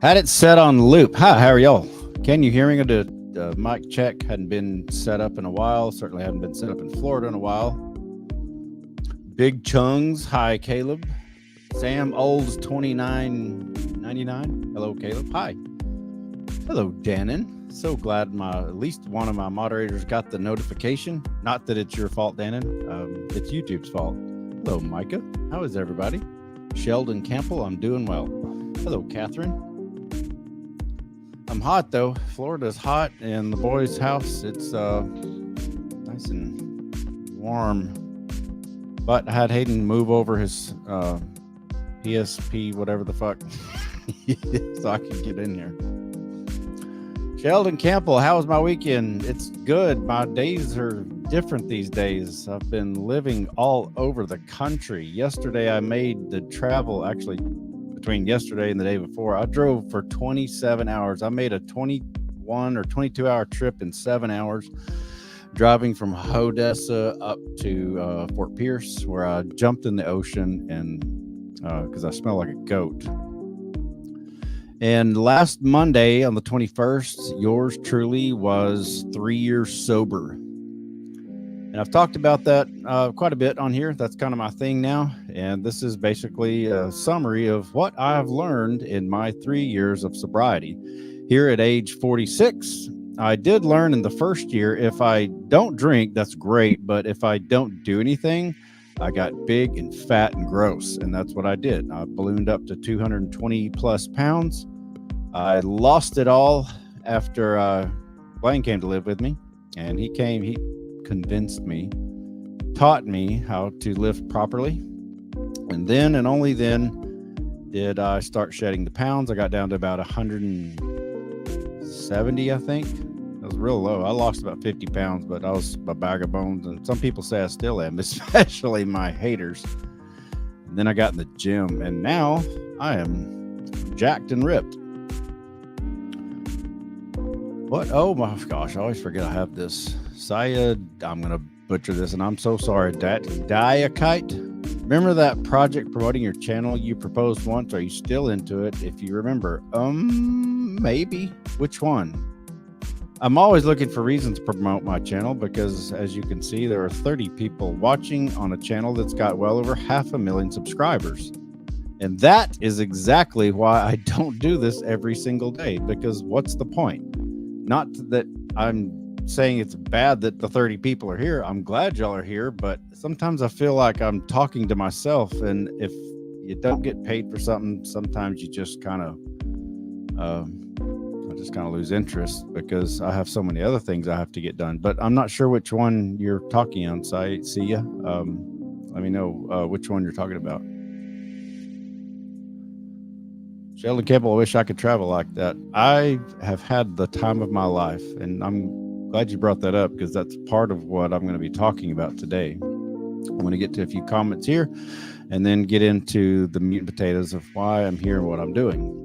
Had it set on loop. Hi, how are y'all? Can you hear me? The mic check hadn't been set up in a while. Certainly hadn't been set up in Florida in a while. Big Chungs. Hi, Caleb. Sam Olds 2999. Hello, Caleb. Hi. Hello, Dannon. So glad at least one of my moderators got the notification. Not that it's your fault, Dannon. It's YouTube's fault. Hello, Micah. How is everybody? Sheldon Campbell. I'm doing well. Hello, Catherine. I'm hot though. Florida's hot, and the boys' house, it's nice and warm. But I had Hayden move over his PSP, whatever the fuck, so I could get in here. Sheldon Campbell, how was my weekend? It's good. My days are different these days. I've been living all over the country. Yesterday I made the travel, actually between yesterday and the day before. I drove for 27 hours. I made a 21 or 22 hour trip in 7 hours, driving from Odessa up to Fort Pierce, where I jumped in the ocean and because I smell like a goat. And last Monday on the 21st, yours truly was 3 years sober. And I've talked about that quite a bit on here. That's kind of my thing now. And this is basically a summary of what I've learned in my 3 years of sobriety. Here at age 46, I did learn in the first year, if I don't drink, that's great. But if I don't do anything, I got big and fat and gross. And that's what I did. I ballooned up to 220 plus pounds. I lost it all after Blaine came to live with me. And he convinced me, taught me how to lift properly. And then and only then did I start shedding the pounds. I got down to about 170, I think. That was real low. I lost about 50 pounds, but I was a bag of bones. And some people say I still am, especially my haters. And then I got in the gym, and now I am jacked and ripped. What? Oh my gosh, I always forget I have this. I'm going to butcher this, and I'm so sorry. Diakite. Remember that project promoting your channel you proposed once? Are you still into it? If you remember, maybe. Which one? I'm always looking for reasons to promote my channel because, as you can see, there are 30 people watching on a channel that's got well over 500,000 subscribers. And that is exactly why I don't do this every single day, because what's the point? Not that I'm saying it's bad that the 30 people are here. I'm glad y'all are here, but sometimes I feel like I'm talking to myself, and if you don't get paid for something, sometimes you just kind of I just kind of lose interest because I have so many other things I have to get done. But I'm not sure which one you're talking on. See ya. Let me know which one you're talking about. Sheldon Campbell, I wish I could travel like that. I have had the time of my life, and I'm glad you brought that up because that's part of what I'm going to be talking about today. I'm going to get to a few comments here and then get into the meat and potatoes of why I'm here and what I'm doing.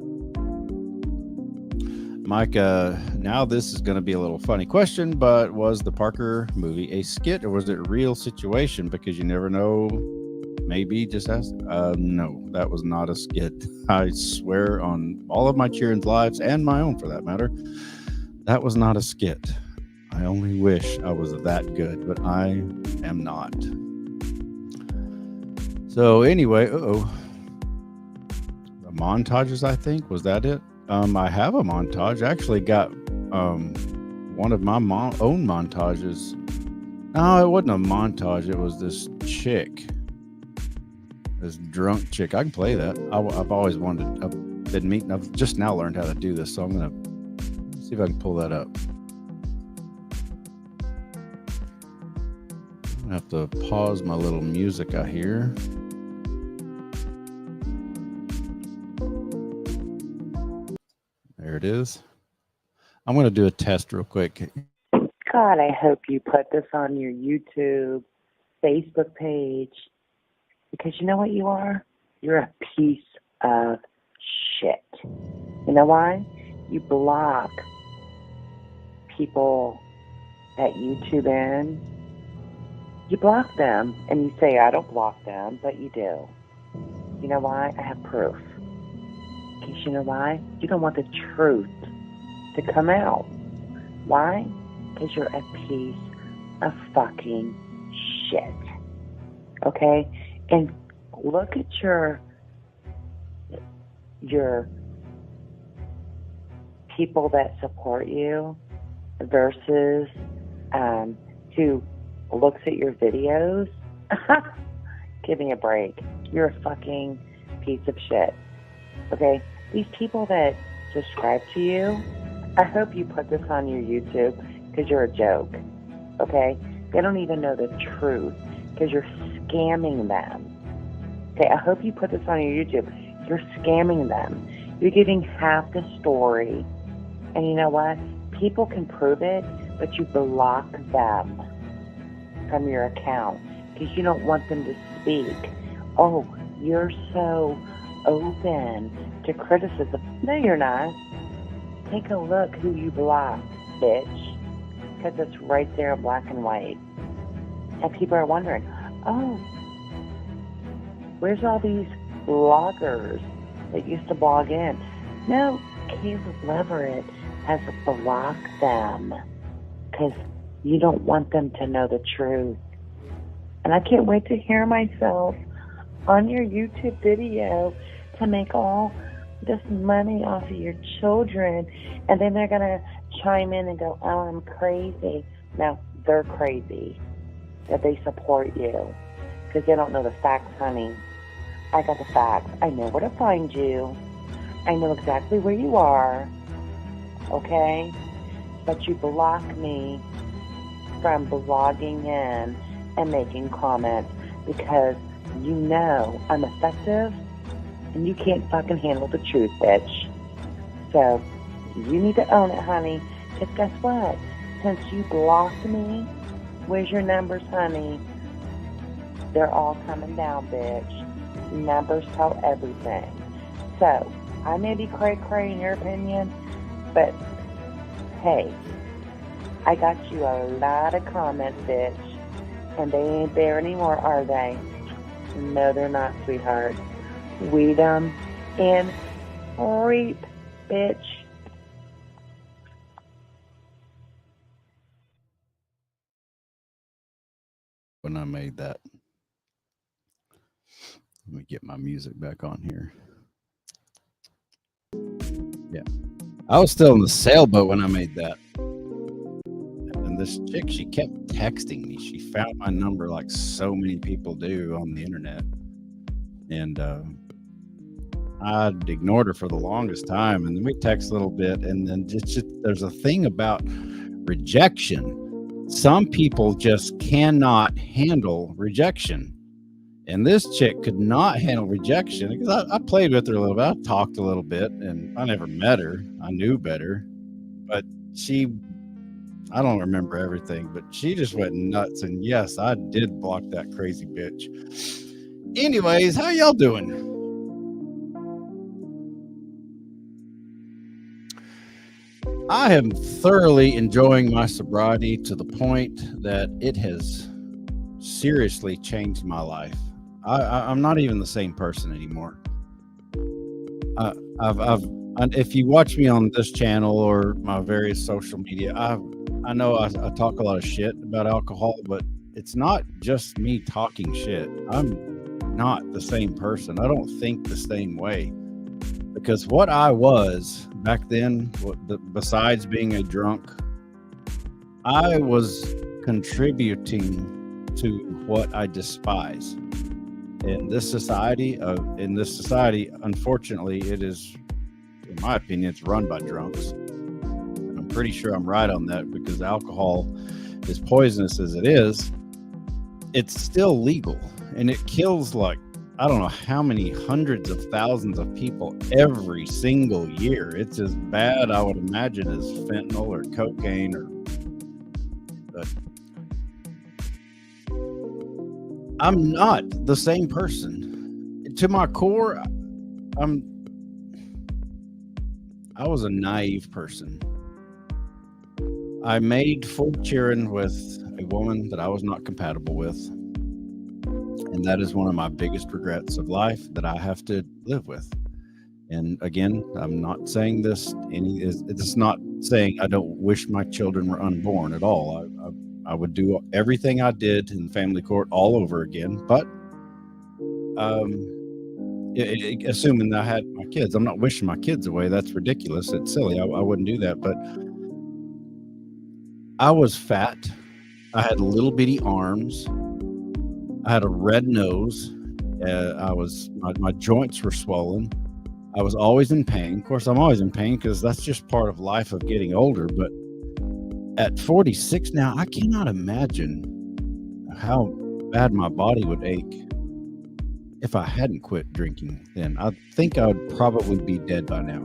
Mike, now this is going to be a little funny question, but was the Parker movie a skit or was it a real situation? Because you never know. Maybe just ask. No, that was not a skit. I swear on all of my children's lives and my own for that matter, that was not a skit. I only wish I was that good, but I am not. So anyway, the montages, I think, was that it? I have a montage. I actually got one of my own montages. No, it wasn't a montage. It was this chick. This drunk chick. I can play that. I've always wanted. I've been meeting. I've just now learned how to do this, so I'm gonna see if I can pull that up. I have to pause my little music I hear. There it is. I'm gonna do a test real quick. God, I hope you put this on your YouTube, Facebook page. Because you know what you are? You're a piece of shit. You know why? You block people that YouTube in. You block them, and you say, I don't block them, but you do. You know why? I have proof. Because you know why? You don't want the truth to come out. Why? Because you're a piece of fucking shit. Okay? And look at your people that support you versus who looks at your videos. Give me a break. You're a fucking piece of shit. Okay? These people that subscribe to you, I hope you put this on your YouTube because you're a joke. Okay? They don't even know the truth because you're scamming them. Okay? I hope you put this on your YouTube. You're scamming them. You're giving half the story. And you know what? People can prove it, but you block them from your account because you don't want them to speak. Oh, you're so open to criticism. No, you're not. Take a look who you blocked, bitch. Because it's right there in black and white. And people are wondering, oh, where's all these bloggers that used to blog in? No, Caleb Leverett has blocked them because you don't want them to know the truth. And I can't wait to hear myself on your YouTube video to make all this money off of your children. And then they're going to chime in and go, oh, I'm crazy. No, they're crazy that they support you because they don't know the facts, honey. I got the facts. I know where to find you. I know exactly where you are. Okay? But you block me from blogging in and making comments because you know I'm effective and you can't fucking handle the truth, bitch. So you need to own it, honey. Because guess what? Since you blocked me, where's your numbers, honey? They're all coming down, bitch. Numbers tell everything. So I may be cray-cray in your opinion, but hey, I got you a lot of comments, bitch. And they ain't there anymore, are they? No, they're not, sweetheart. Weed them and reap, bitch. When I made that. Let me get my music back on here. Yeah. I was still in the sailboat when I made that. And this chick, she kept texting me. She found my number like so many people do on the internet. And I'd ignored her for the longest time. And then we text a little bit. And then just there's a thing about rejection. Some people just cannot handle rejection. And this chick could not handle rejection because I played with her a little bit. I talked a little bit, and I never met her. I knew better. But I don't remember everything, but she just went nuts. And yes, I did block that crazy bitch. Anyways, how y'all doing? I am thoroughly enjoying my sobriety to the point that it has seriously changed my life. I'm not even the same person anymore. If you watch me on this channel or my various social media, I know I talk a lot of shit about alcohol, but it's not just me talking shit. I'm not the same person. I don't think the same way. Because what I was back then, besides being a drunk, I was contributing to what I despise. In this society, unfortunately, it is, in my opinion, it's run by drunks. I'm pretty sure I'm right on that because alcohol, as poisonous as it is, it's still legal and it kills like, I don't know how many hundreds of thousands of people every single year. It's as bad, I would imagine, as fentanyl or cocaine but I'm not the same person. To my core, I was a naive person. I made full cheering with a woman that I was not compatible with. And that is one of my biggest regrets of life that I have to live with. And again, I'm not saying this. It's not saying I don't wish my children were unborn at all. I would do everything I did in family court all over again. But assuming that I had my kids, I'm not wishing my kids away. That's ridiculous. It's silly. I wouldn't do that. But I was fat. I had little bitty arms. I had a red nose. My joints were swollen. I was always in pain. Of course, I'm always in pain because that's just part of life of getting older. But at 46 now, I cannot imagine how bad my body would ache if I hadn't quit drinking then. I think I would probably be dead by now.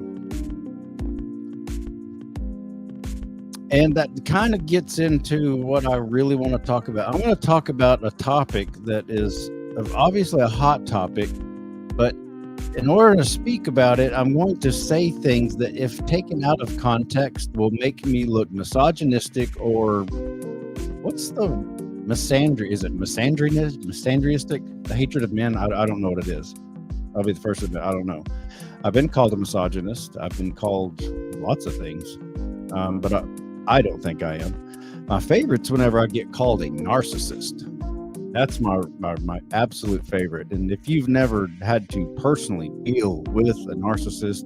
And that kind of gets into what I really want to talk about. I want to talk about a topic that is obviously a hot topic, but in order to speak about it, I'm going to say things that, if taken out of context, will make me look misogynistic, or what's the is it misandristic? The hatred of men? I don't know what it is. I'll be the first to admit, I don't know. I've been called a misogynist. I've been called lots of things, but I don't think I am. My favorite's whenever I get called a narcissist. That's my absolute favorite. And if you've never had to personally deal with a narcissist,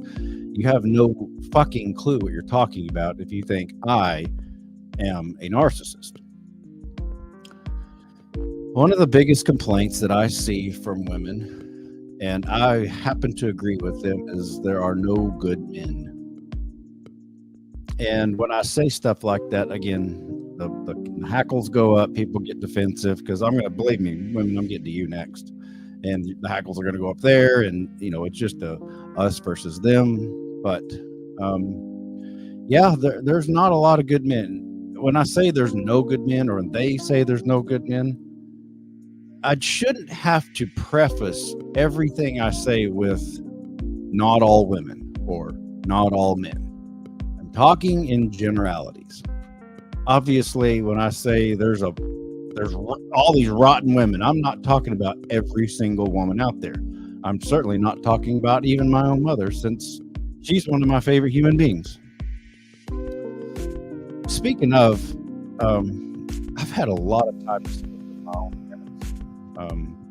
you have no fucking clue what you're talking about if you think I am a narcissist. One of the biggest complaints that I see from women, and I happen to agree with them, is there are no good men. And when I say stuff like that, again, the hackles go up, people get defensive, because believe me, women, I'm getting to you next. And the hackles are going to go up there, and, it's just us versus them. But, there's not a lot of good men. When I say there's no good men, or they say there's no good men, I shouldn't have to preface everything I say with not all women or not all men. I'm talking in generalities. Obviously, when I say there's all these rotten women, I'm not talking about every single woman out there. I'm certainly not talking about even my own mother, since she's one of my favorite human beings. Speaking of, I've had a lot of time to spend with my own parents.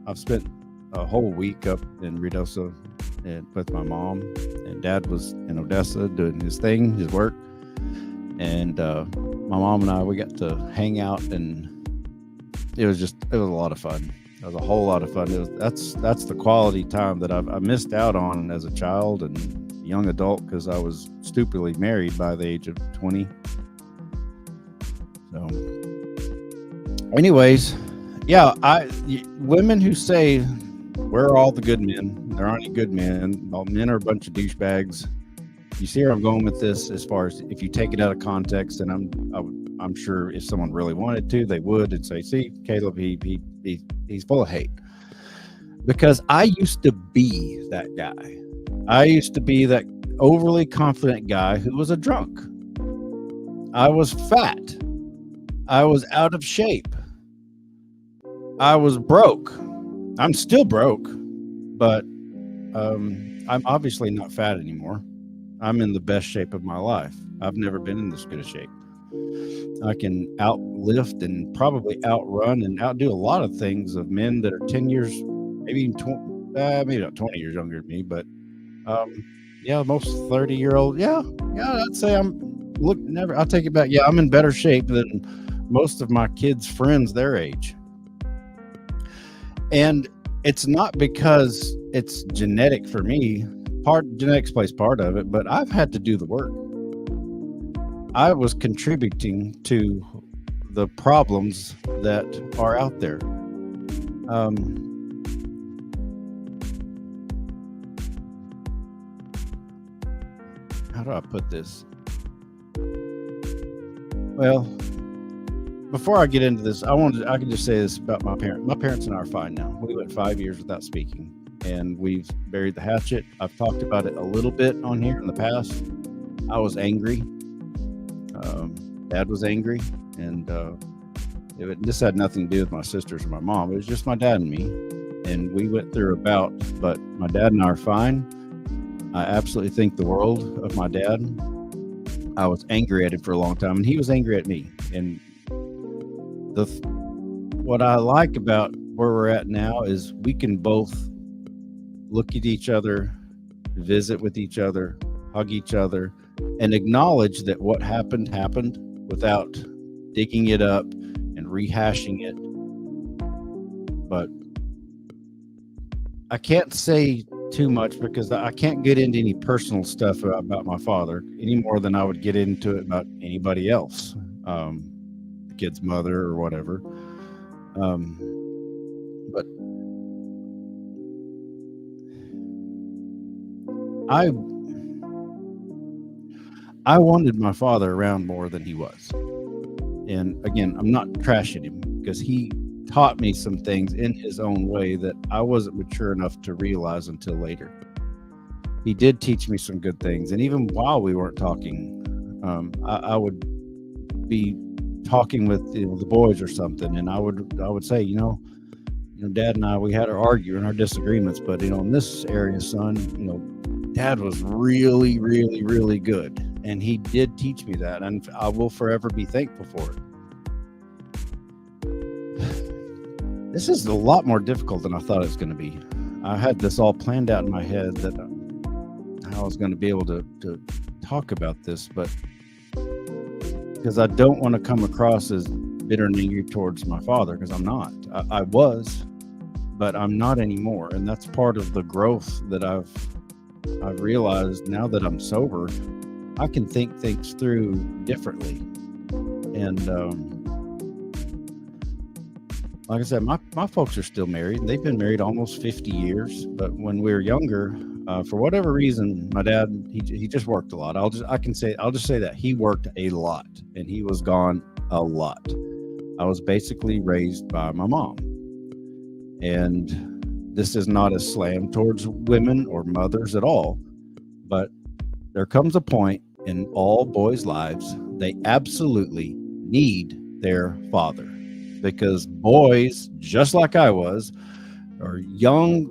I've spent a whole week up in Ruidoso with my mom, and Dad was in Odessa doing his thing, his work. And my mom and I, we got to hang out, and it was a lot of fun. It was a whole lot of fun. That's the quality time that I missed out on as a child and young adult, because I was stupidly married by the age of 20. So, anyways, women who say, where are all the good men? There aren't any good men. All men are a bunch of douchebags. You see where I'm going with this, as far as if you take it out of context, and I'm sure if someone really wanted to, they would, and say, see, Caleb, he's full of hate. Because I used to be that guy. I used to be that overly confident guy who was a drunk. I was fat. I was out of shape. I was broke. I'm still broke, but I'm obviously not fat anymore. I'm in the best shape of my life. I've never been in this good a shape. I can outlift and probably outrun and outdo a lot of things of men that are 10 years, maybe not 20 years younger than me, but most 30-year-old. I'd say I'll take it back. Yeah, I'm in better shape than most of my kids' friends their age. And it's not because it's genetic for me. Genetics plays part of it, but I've had to do the work. I was contributing to the problems that are out there. How do I put this? Well, before I get into this, I can just say this about my parents. My parents and I are fine now. We went 5 years without speaking, and we've buried the hatchet. I've talked about it a little bit on here in the past. I was angry. Dad was angry, and this had nothing to do with my sisters or my mom. It was just my dad and me, and we went through a bout. But my dad and I are fine. I absolutely think the world of my dad. I was angry at him for a long time, and he was angry at me. And what I like about where we're at now is we can both look at each other, visit with each other, hug each other, and acknowledge that what happened happened without digging it up and rehashing it. But I can't say too much because I can't get into any personal stuff about my father any more than I would get into it about anybody else, the kid's mother or whatever. But I wanted my father around more than he was. And again, I'm not trashing him because he taught me some things in his own way that I wasn't mature enough to realize until later. He did teach me some good things. And even while we weren't talking, I would be talking with the boys or something. And I would say, Dad and I, we had our argument and our disagreements, but, in this area, son, Dad was really, really, really good. And he did teach me that. And I will forever be thankful for it. This is a lot more difficult than I thought it was going to be. I had this all planned out in my head that I was going to be able to talk about this, but because I don't want to come across as bitter and angry towards my father, because I'm not. I was, but I'm not anymore. And that's part of the growth that I've realized now that I'm sober. I can think things through differently. And like I said, my folks are still married. They've been married almost 50 years. But when we were younger, for whatever reason, my dad, he just worked a lot. I'll just say that he worked a lot, and he was gone a lot. I was basically raised by my mom. And this is not a slam towards women or mothers at all, but there comes a point in all boys' lives they absolutely need their father, because boys, just like I was, are young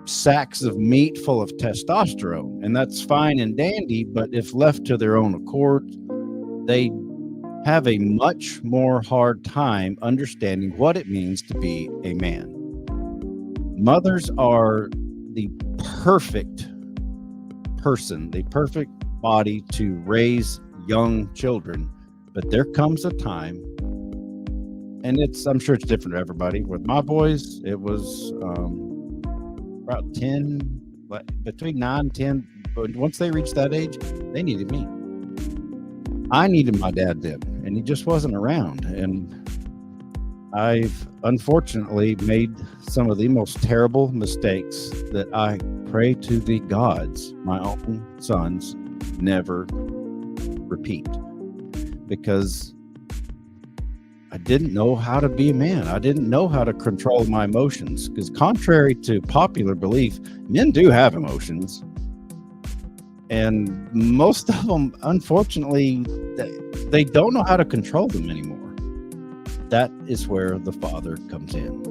sacks of meat full of testosterone, and that's fine and dandy, but if left to their own accord, they have a much more hard time understanding what it means to be a man. Mothers are the perfect person, the perfect body to raise young children, but there comes a time, and I'm sure it's different for everybody. With my boys, it was about 10, between 9 and 10, but once they reached that age, they needed me. I needed my dad then, and he just wasn't around. And I've unfortunately made some of the most terrible mistakes that I pray to the gods my own sons never repeat, because I didn't know how to be a man. I didn't know how to control my emotions, because contrary to popular belief, men do have emotions, and most of them, unfortunately, they don't know how to control them anymore. That is where the father comes in,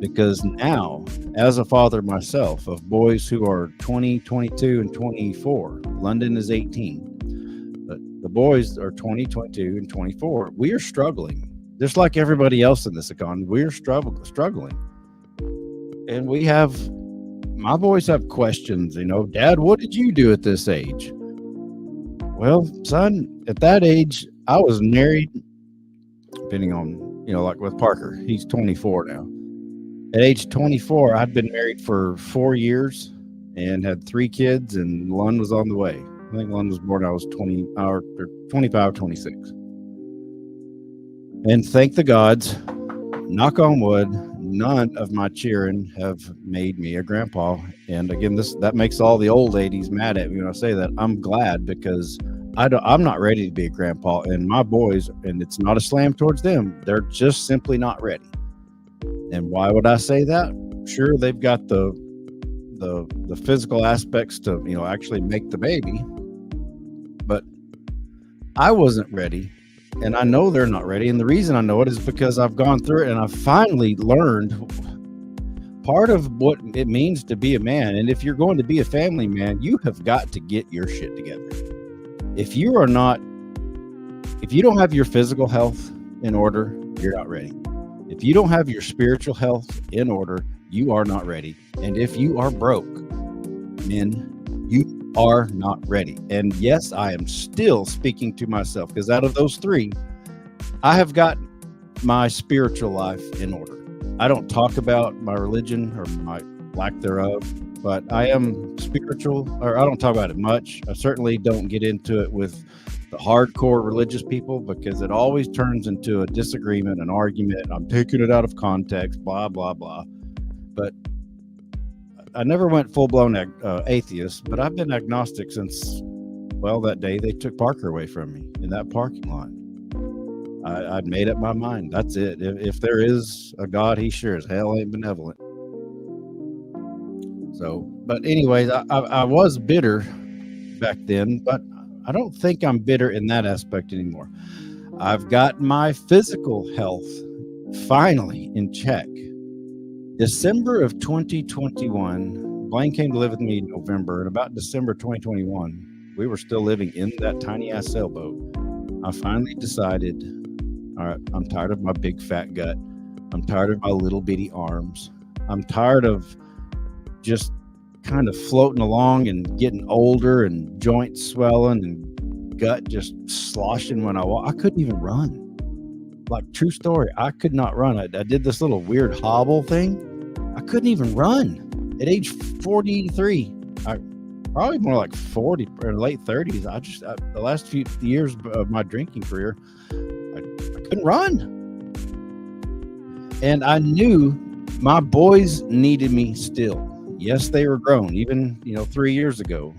because now, as a father myself of boys who are 20, 22, and 24, London is 18, but the boys are 20, 22, and 24. We are struggling, just like everybody else in this economy. We're struggling, and my boys have questions. Dad, what did you do at this age? Well, son, at that age, I was married, depending on, like with Parker, he's 24 now. At age 24, I'd been married for 4 years and had 3 kids, and Lund was on the way. I think Lund was born, I was 25, 26. And thank the gods, knock on wood, none of my children have made me a grandpa. And again, that makes all the old ladies mad at me when I say that. I'm glad, because I'm not ready to be a grandpa, and my boys, and it's not a slam towards them, they're just simply not ready. And why would I say that? Sure, they've got the physical aspects to actually make the baby, but I wasn't ready, and I know they're not ready. And the reason I know it is because I've gone through it, and I've finally learned part of what it means to be a man. And if you're going to be a family man, you have got to get your shit together. If you don't have your physical health in order, you're not ready. If you don't have your spiritual health in order, you are not ready. And if you are broke, men, you are not ready. And yes, I am still speaking to myself, because out of those three, I have got my spiritual life in order. I don't talk about my religion or my lack thereof, but I am spiritual, or I don't talk about it much. I certainly don't get into it with the hardcore religious people, because it always turns into a disagreement, an argument. I'm taking it out of context, blah, blah, blah. But I never went full-blown atheist, but I've been agnostic since, well, that day they took Parker away from me in that parking lot. I'd made up my mind. That's it. If there is a God, he sure as hell ain't benevolent. So, but anyways, I was bitter back then, but I don't think I'm bitter in that aspect anymore. I've got my physical health finally in check. December of 2021, Blaine came to live with me in November, and about December 2021, we were still living in that tiny ass sailboat. I finally decided, all right, I'm tired of my big fat gut. I'm tired of my little bitty arms. I'm tired of just kind of floating along and getting older and joints swelling and gut just sloshing when I walk. I couldn't even run. Like, true story, I could not run. I did this little weird hobble thing. I couldn't even run at age 43. Probably more like 40 or late 30s. The last few years of my drinking career, I couldn't run. And I knew my boys needed me still. Yes, they were grown. Even, 3 years ago,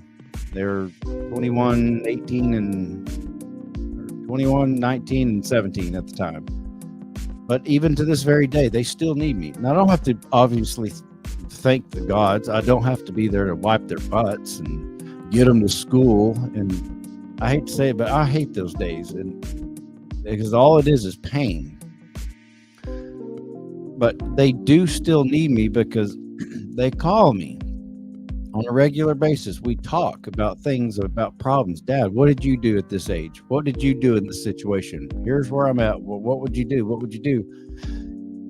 they're 21, 18, and 21, 19, and 17 at the time. But even to this very day, they still need me. And I don't have to obviously thank the gods. I don't have to be there to wipe their butts and get them to school. And I hate to say it, but I hate those days, and because all it is pain. But they do still need me, because they call me on a regular basis. We talk about things, about problems. Dad, what did you do at this age? What did you do in this situation? Here's where I'm at. Well, what would you do? What would you do?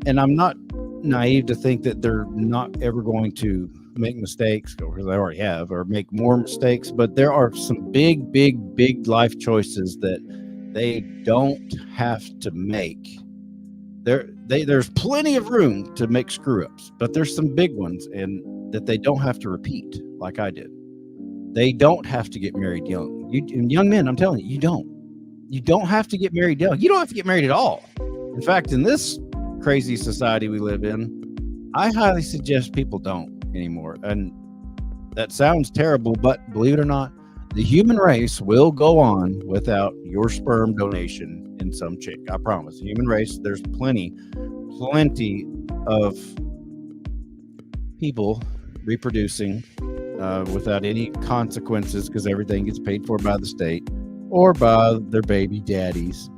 And I'm not naive to think that they're not ever going to make mistakes, or they already have, or make more mistakes. But there are some big, big, big life choices that they don't have to make. There's plenty of room to make screw ups, but there's some big ones, and that they don't have to repeat like I did. They don't have to get married young. Young men, I'm telling you, you don't have to get married young. You don't have to get married at all. In fact, in this crazy society we live in, I highly suggest people don't anymore. And that sounds terrible, but believe it or not, the human race will go on without your sperm donation in some chick. I promise. The human race, there's plenty of people reproducing without any consequences, because everything gets paid for by the state or by their baby daddies.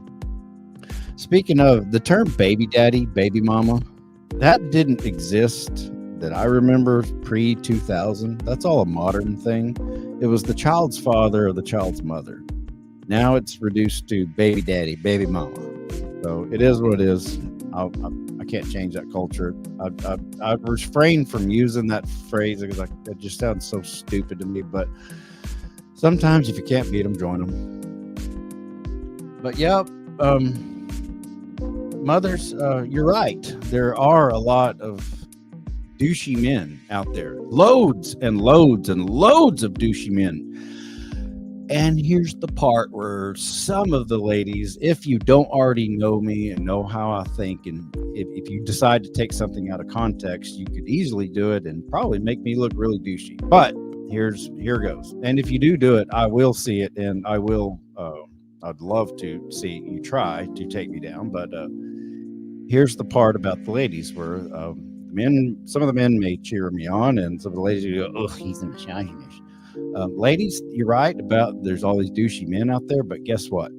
Speaking of the term baby daddy, baby mama, that didn't exist that I remember pre-2000. That's all a modern thing. It was the child's father or the child's mother. Now it's reduced to baby daddy, baby mama. So it is what it is. I can't change that culture. I refrain from using that phrase because it just sounds so stupid to me. But sometimes if you can't beat them, join them. But yeah, mothers, you're right. There are a lot of douchey men out there. Loads and loads and loads of douchey men. And here's the part where some of the ladies, if you don't already know me and know how I think, and if you decide to take something out of context, you could easily do it and probably make me look really douchey. But here goes. And if you do it, I will see it, and I will. I'd love to see you try to take me down. But here's the part about the ladies where some of the men may cheer me on, and some of the ladies go, "Oh, he's a misogynist." Ladies, you're right about there's all these douchey men out there, but guess what?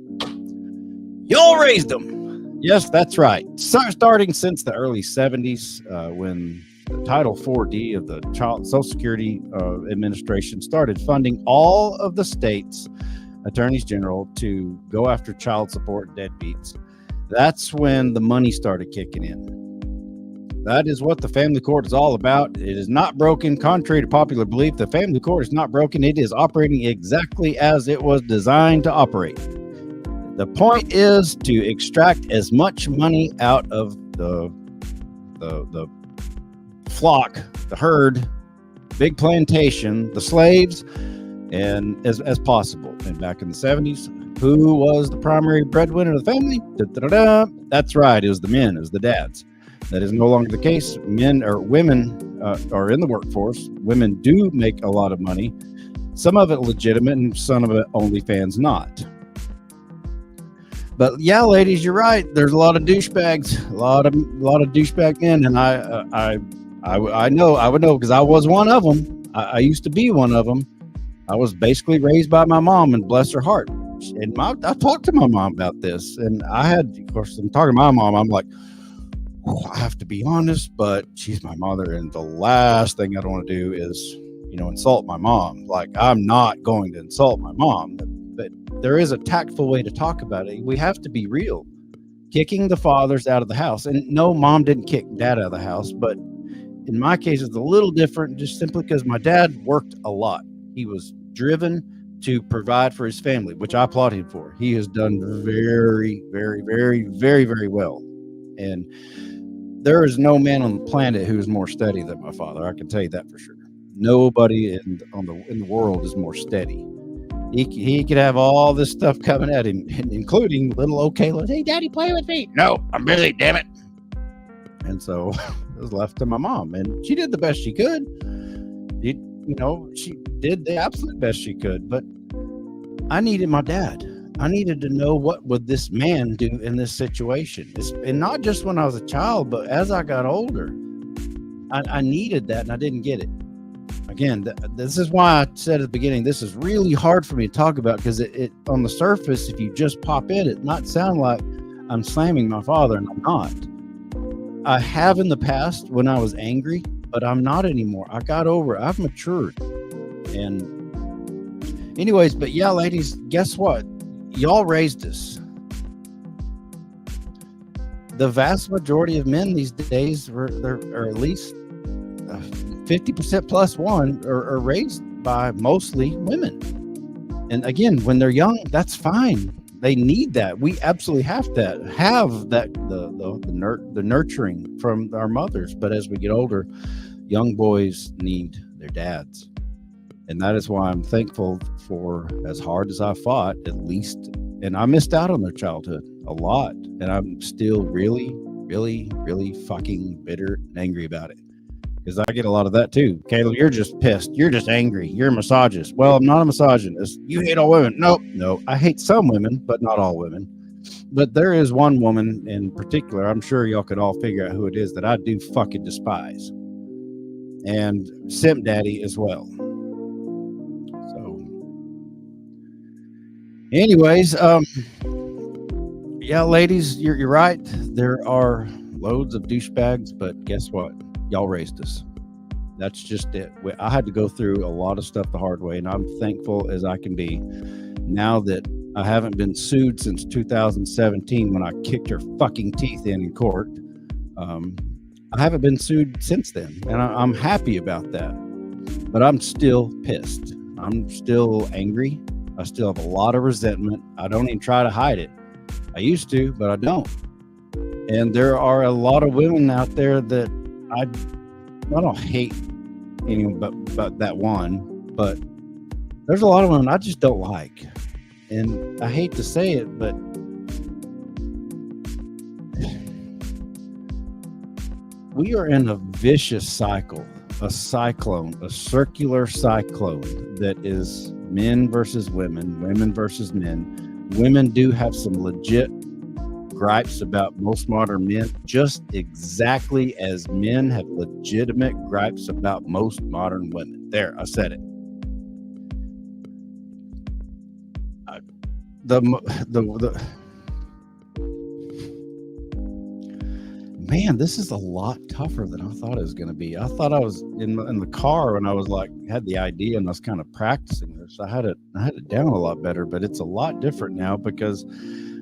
Y'all raised them. Yes, that's right. Starting since the early 70s, when Title 4D of the Child Social Security Administration started funding all of the states' attorneys general to go after child support deadbeats. That's when the money started kicking in. That is what the family court is all about. It is not broken. Contrary to popular belief, the family court is not broken. It is operating exactly as it was designed to operate. The point is to extract as much money out of the flock, the herd, big plantation, the slaves, and as possible. And back in the 70s, who was the primary breadwinner of the family? Da-da-da-da. That's right. It was the men. It was the dads. That is no longer the case. Men or women are in the workforce. Women do make a lot of money. Some of it legitimate and some of it OnlyFans not. But yeah, ladies, you're right. There's a lot of douchebags, a lot of douchebag men, and I know, I would know because I was one of them. I used to be one of them. I was basically raised by my mom, and bless her heart. And I talked to my mom about this, and of course, I'm talking to my mom. I'm like, I have to be honest, but she's my mother, and the last thing I don't want to do is, insult my mom. Like, I'm not going to insult my mom, but there is a tactful way to talk about it. We have to be real. Kicking the fathers out of the house, and no, mom didn't kick dad out of the house, but in my case, it's a little different, just simply because my dad worked a lot. He was driven to provide for his family, which I applaud him for. He has done very, very, very, very, very well, and there is no man on the planet who is more steady than my father. I can tell you that for sure. Nobody in the world is more steady. He could have all this stuff coming at him, including little old Kayla. Hey, Daddy, play with me. No, I'm busy, damn it. And so it was left to my mom, and she did the best she could. She did the absolute best she could, but I needed my dad. I needed to know what would this man do in this situation. And not just when I was a child, but as I got older, I needed that, and I didn't get it. Again, this is why I said at the beginning, this is really hard for me to talk about, because it on the surface, if you just pop in, it might sound like I'm slamming my father, and I'm not. I have in the past when I was angry, but I'm not anymore. I got over it. I've matured. And anyways, but yeah, ladies, guess what? Y'all raised us. The vast majority of men these days, or at least 50% plus one, are raised by mostly women. And again, when they're young, that's fine. They need that. We absolutely have that the nurturing from our mothers. But as we get older, young boys need their dads. And that is why I'm thankful for, as hard as I fought, at least, and I missed out on their childhood a lot. And I'm still really, really, really fucking bitter and angry about it. Because I get a lot of that too. Kayla, you're just pissed. You're just angry. You're a misogynist. Well, I'm not a misogynist. You hate all women. No. I hate some women, but not all women. But there is one woman in particular, I'm sure y'all could all figure out who it is, that I do fucking despise. And Simp Daddy as well. So, anyways, yeah, ladies, you're right. There are loads of douchebags, but guess what? Y'all raised us. That's just it. I had to go through a lot of stuff the hard way, and I'm thankful as I can be now that I haven't been sued since 2017 when I kicked her fucking teeth in court. I haven't been sued since then, and I'm happy about that. But I'm still pissed. I'm still angry. I still have a lot of resentment. I don't even try to hide it. I used to, but I don't. And there are a lot of women out there that I don't hate anyone but that one, but there's a lot of women I just don't like. And I hate to say it, but we are in a vicious cycle, a cyclone, a circular cyclone that is men versus women, women versus men. Women do have some legit gripes about most modern men, just exactly as men have legitimate gripes about most modern women. There, I said it. man, this is a lot tougher than I thought it was going to be. I thought I was in the car when I was like, had the idea and I was kind of practicing this. I had it down a lot better, but it's a lot different now because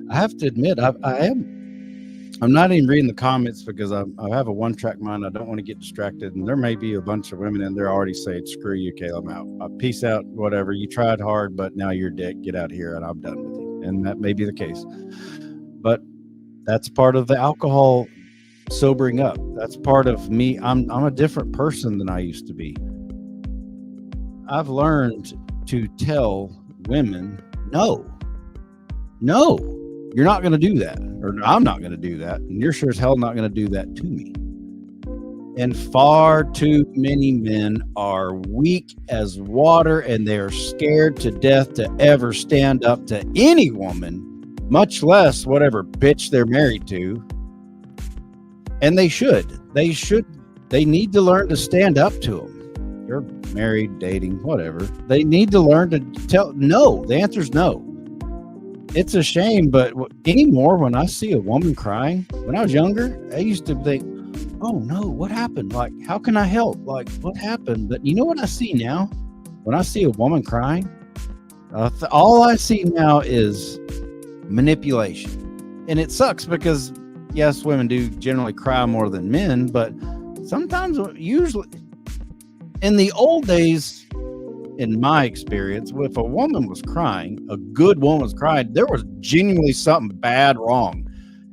I have to admit, I'm not even reading the comments because I have a one-track mind. I don't want to get distracted. And there may be a bunch of women in there already saying, screw you, Caleb, I'm out. Peace out, whatever. You tried hard, but now you're dead. Get out of here, and I'm done with you. And that may be the case. But that's part of the alcohol sobering up. That's part of me. I'm a different person than I used to be. I've learned to tell women, no, you're not going to do that, or I'm not going to do that, and you're sure as hell not going to do that to me. And far too many men are weak as water, and they're scared to death to ever stand up to any woman, much less whatever bitch they're married to. And they need to learn to stand up to them. You're married, dating, whatever. They need to learn to tell no. The answer is no. It's a shame, but anymore, when I see a woman crying, when I was younger, I used to think, oh no, what happened? Like, how can I help? Like, what happened? But you know what I see now? When I see a woman crying, all I see now is manipulation. And it sucks because, yes, women do generally cry more than men, but sometimes, usually, in the old days, in my experience, if a woman was crying, a good woman was crying, there was genuinely something bad wrong.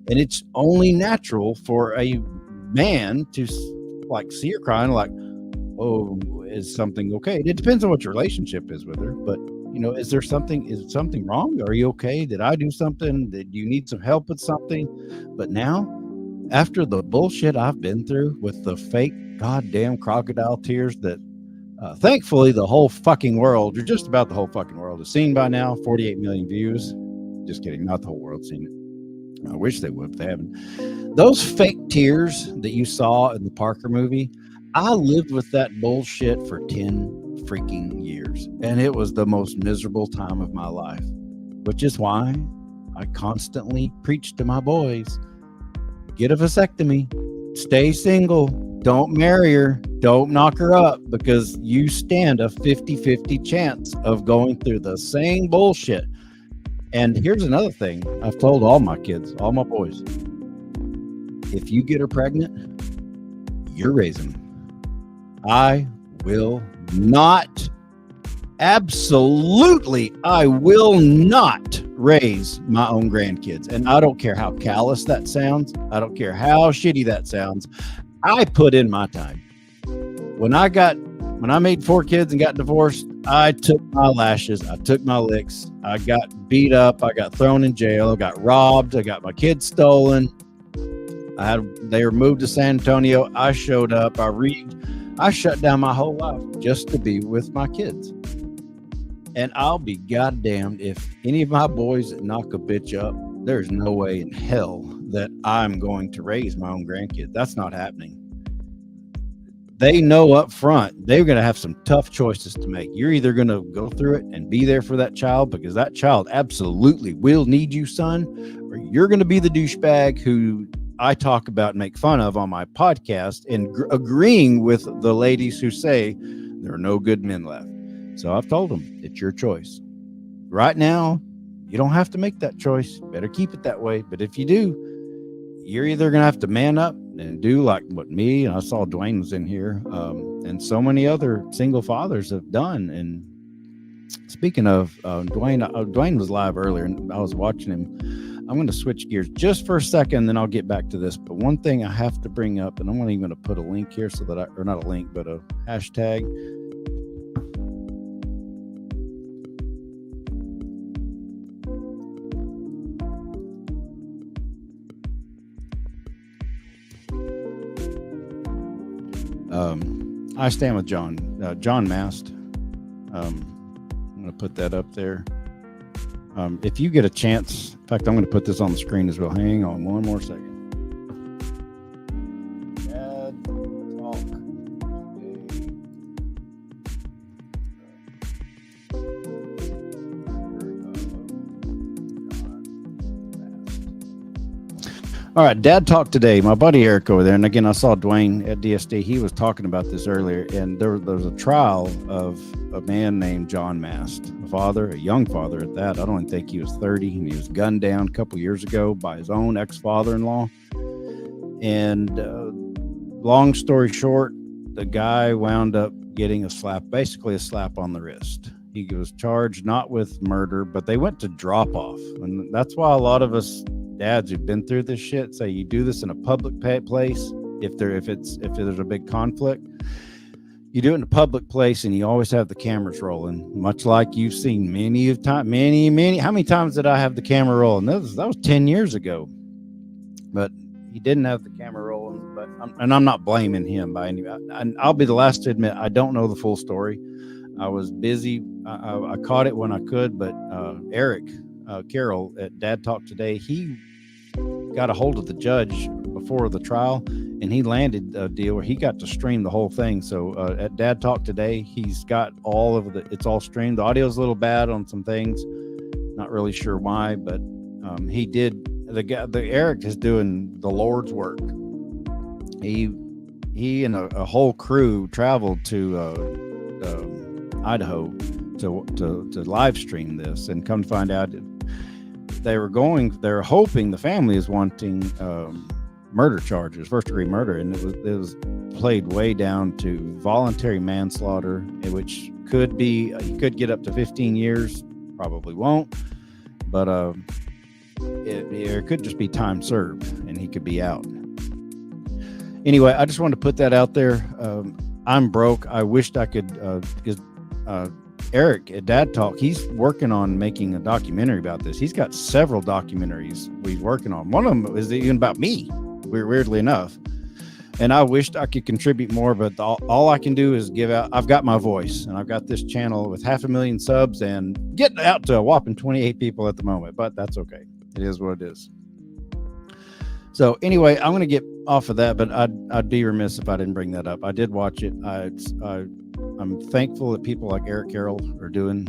And it's only natural for a man to like see her crying, like, oh, is something okay? It depends on what your relationship is with her, but you know, is something wrong? Are you okay? Did I do something? Did you need some help with something? But now, after the bullshit I've been through with the fake goddamn crocodile tears that thankfully the whole fucking world, or just about the whole fucking world, has seen by now, 48 million views. Just kidding, not the whole world seen it. I wish they would, if they haven't. Those fake tears that you saw in the Parker movie, I lived with that bullshit for 10 freaking years, and it was the most miserable time of my life, which is why I constantly preach to my boys, get a vasectomy, stay single, don't marry her, don't knock her up, because you stand a 50-50 chance of going through the same bullshit. And here's another thing I've told all my kids, all my boys: if you get her pregnant, you're raising them. I will not, absolutely, I will not raise my own grandkids. And I don't care how callous that sounds. I don't care how shitty that sounds. I put in my time. When I made 4 kids and got divorced, I took my lashes, I took my licks, I got beat up, I got thrown in jail, I got robbed, I got my kids stolen. They were moved to San Antonio. I showed up, I shut down my whole life just to be with my kids. And I'll be goddamned if any of my boys knock a bitch up, there's no way in hell that I'm going to raise my own grandkids. That's not happening. They know up front they're going to have some tough choices to make. You're either going to go through it and be there for that child, because that child absolutely will need you, son, or you're going to be the douchebag who I talk about and make fun of on my podcast, and agreeing with the ladies who say there are no good men left. So I've told them, it's your choice. Right now, you don't have to make that choice. Better keep it that way. But if you do, you're either going to have to man up and do like what me, and I saw Dwayne was in here, and so many other single fathers have done. And speaking of Dwayne was live earlier, and I was watching him. I'm going to switch gears just for a second, then I'll get back to this. But one thing I have to bring up, and I'm not even going to put a link here so that or not a link, but a hashtag. I stand with John Mast. I'm going to put that up there. If you get a chance, in fact, I'm going to put this on the screen as well. Hang on one more second. Dad Talk. All right, Dad Talk today. My buddy Eric over there, and again, I saw Dwayne at DSD. He was talking about this earlier, and there was a trial of a man named John Mast, a young father at that. I don't even think he was 30, and he was gunned down a couple years ago by his own ex-father-in-law. And long story short, the guy wound up getting basically a slap on the wrist. He was charged not with murder, but they went to drop off, and that's why a lot of us dads who've been through this shit say you do this in a public place. If there's a big conflict, you do it in a public place, and you always have the cameras rolling, much like you've seen many. How many times did I have the camera rolling? That was 10 years ago, but he didn't have the camera rolling. But I'm not blaming him by any. And I'll be the last to admit I don't know the full story. I was busy. I caught it when I could, but Eric Carroll at Dad Talk today, he got a hold of the judge before the trial, and he landed a deal where he got to stream the whole thing. So at Dad Talk today, he's got it's all streamed. The audio's a little bad on some things, not really sure why, but he did. Eric is doing the Lord's work. He and a whole crew traveled to Idaho to live stream this, and come to find out they're hoping, the family is wanting murder charges, first degree murder, and it was played way down to voluntary manslaughter, which could be, you could get up to 15 years, probably won't, but it could just be time served and he could be out. Anyway, I just wanted to put that out there. I'm broke. I wished I could, because Eric at Dad Talk, he's working on making a documentary about this. He's got several documentaries he's working on. One of them is even about me, weirdly enough. And I wished I could contribute more, but all I can do is give out. I've got my voice, and I've got this channel with 500,000 subs and getting out to a whopping 28 people at the moment, but that's okay. It is what it is. So anyway, I'm going to get off of that, but I'd be remiss if I didn't bring that up. I did watch it. I'm thankful that people like Eric Carroll are doing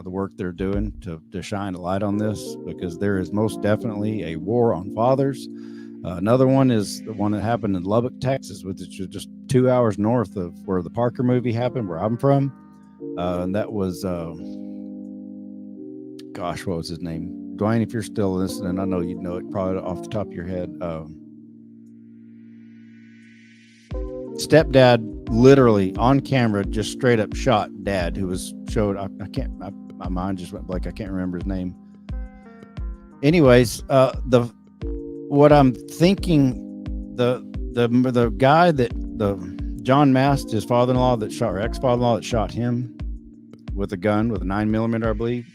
the work they're doing to shine a light on this, because there is most definitely a war on fathers. Another one is the one that happened in Lubbock, Texas, which is just 2 hours north of where the Parker movie happened, where I'm from. And that was, what was his name? Dwayne, if you're still listening, I know you'd know it probably off the top of your head. Stepdad literally on camera just straight up shot dad, who was showed. My mind just went blank. I can't remember his name. Anyways, what I'm thinking, the guy that John Mast, his father-in-law that shot, or ex-father-in-law that shot him with a gun, with a 9mm, I believe.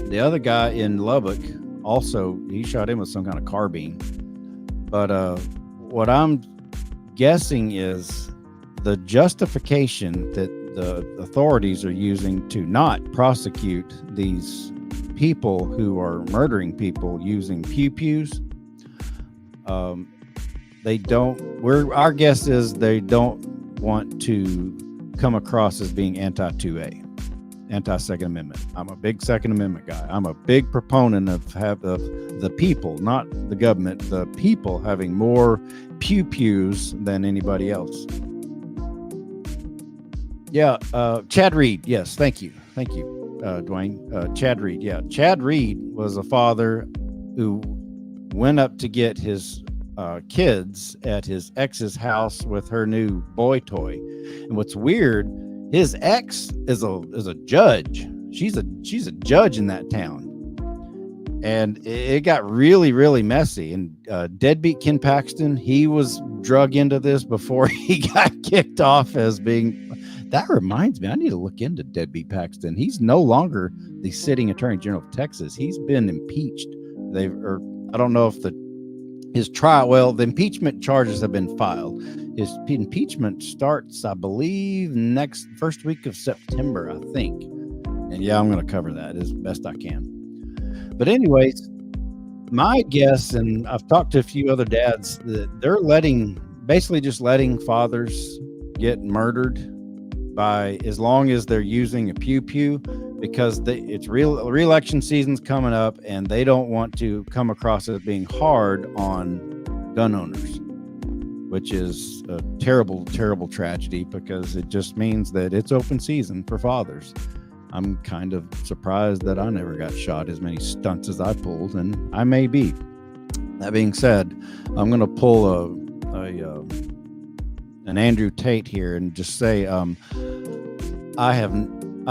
The other guy in Lubbock also, he shot him with some kind of carbine. But what I'm guessing is the justification that the authorities are using to not prosecute these people who are murdering people using pew-pews. Our guess is they don't want to come across as being anti-2A. Anti-Second Amendment. I'm a big Second Amendment guy. I'm a big proponent of the people, not the government, the people having more pew-pews than anybody else. Yeah, Chad Reed. Yes, thank you, Dwayne. Chad Reed. Yeah, Chad Reed was a father who went up to get his kids at his ex's house with her new boy toy. And what's weird, his ex is a judge. She's a judge in that town, and it got really, really messy. And deadbeat Ken Paxton, he was drug into this before he got kicked off as being. That reminds me, I need to look into deadbeat Paxton. He's no longer the sitting attorney general of Texas. He's been impeached. I don't know if his trial. Well, the impeachment charges have been filed. His impeachment starts, I believe, first week of September, I think. And yeah, I'm going to cover that as best I can. But anyways, my guess, and I've talked to a few other dads, that they're basically just letting fathers get murdered by as long as they're using a pew pew, because it's re-election season's coming up, and they don't want to come across as being hard on gun owners, which is a terrible, terrible tragedy, because it just means that it's open season for fathers. I'm kind of surprised that I never got shot as many stunts as I pulled, and I may be. That being said, I'm going to pull an Andrew Tate here and just say, I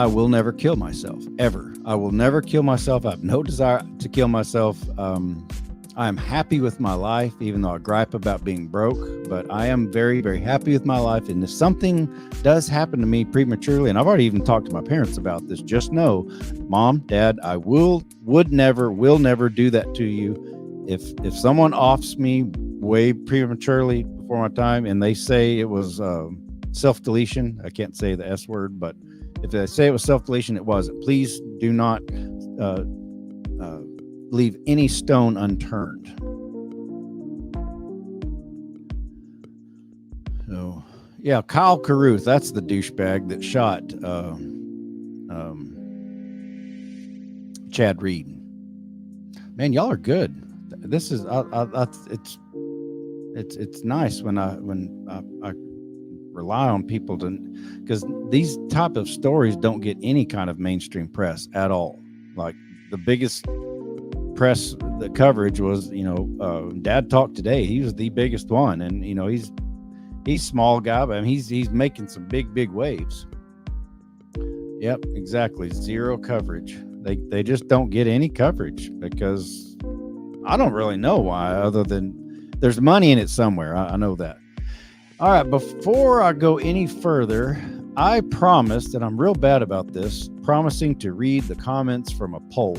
will never kill myself, ever. I will never kill myself. I have no desire to kill myself. I am happy with my life, even though I gripe about being broke, but I am very, very happy with my life. And if something does happen to me prematurely, and I've already even talked to my parents about this, just know, Mom, Dad, I will never do that to you. If someone offs me way prematurely before my time, and they say it was self-deletion, I can't say the S word, but if they say it was self-deletion, it wasn't. Please do not leave any stone unturned. So, yeah, Kyle Carruth, that's the douchebag that shot Chad Reed. Man, y'all are good. This is it's nice when I rely on people to, because these type of stories don't get any kind of mainstream press at all. Like the biggest press, the coverage was, Dad Talk Today. He was the biggest one, and he's small guy, but I mean, he's making some big waves. Yep, exactly. Zero coverage. They just don't get any coverage, because I don't really know why, other than there's money in it somewhere. I know that. All right, before I go any further, I promised, and I'm real bad about this, promising to read the comments from a poll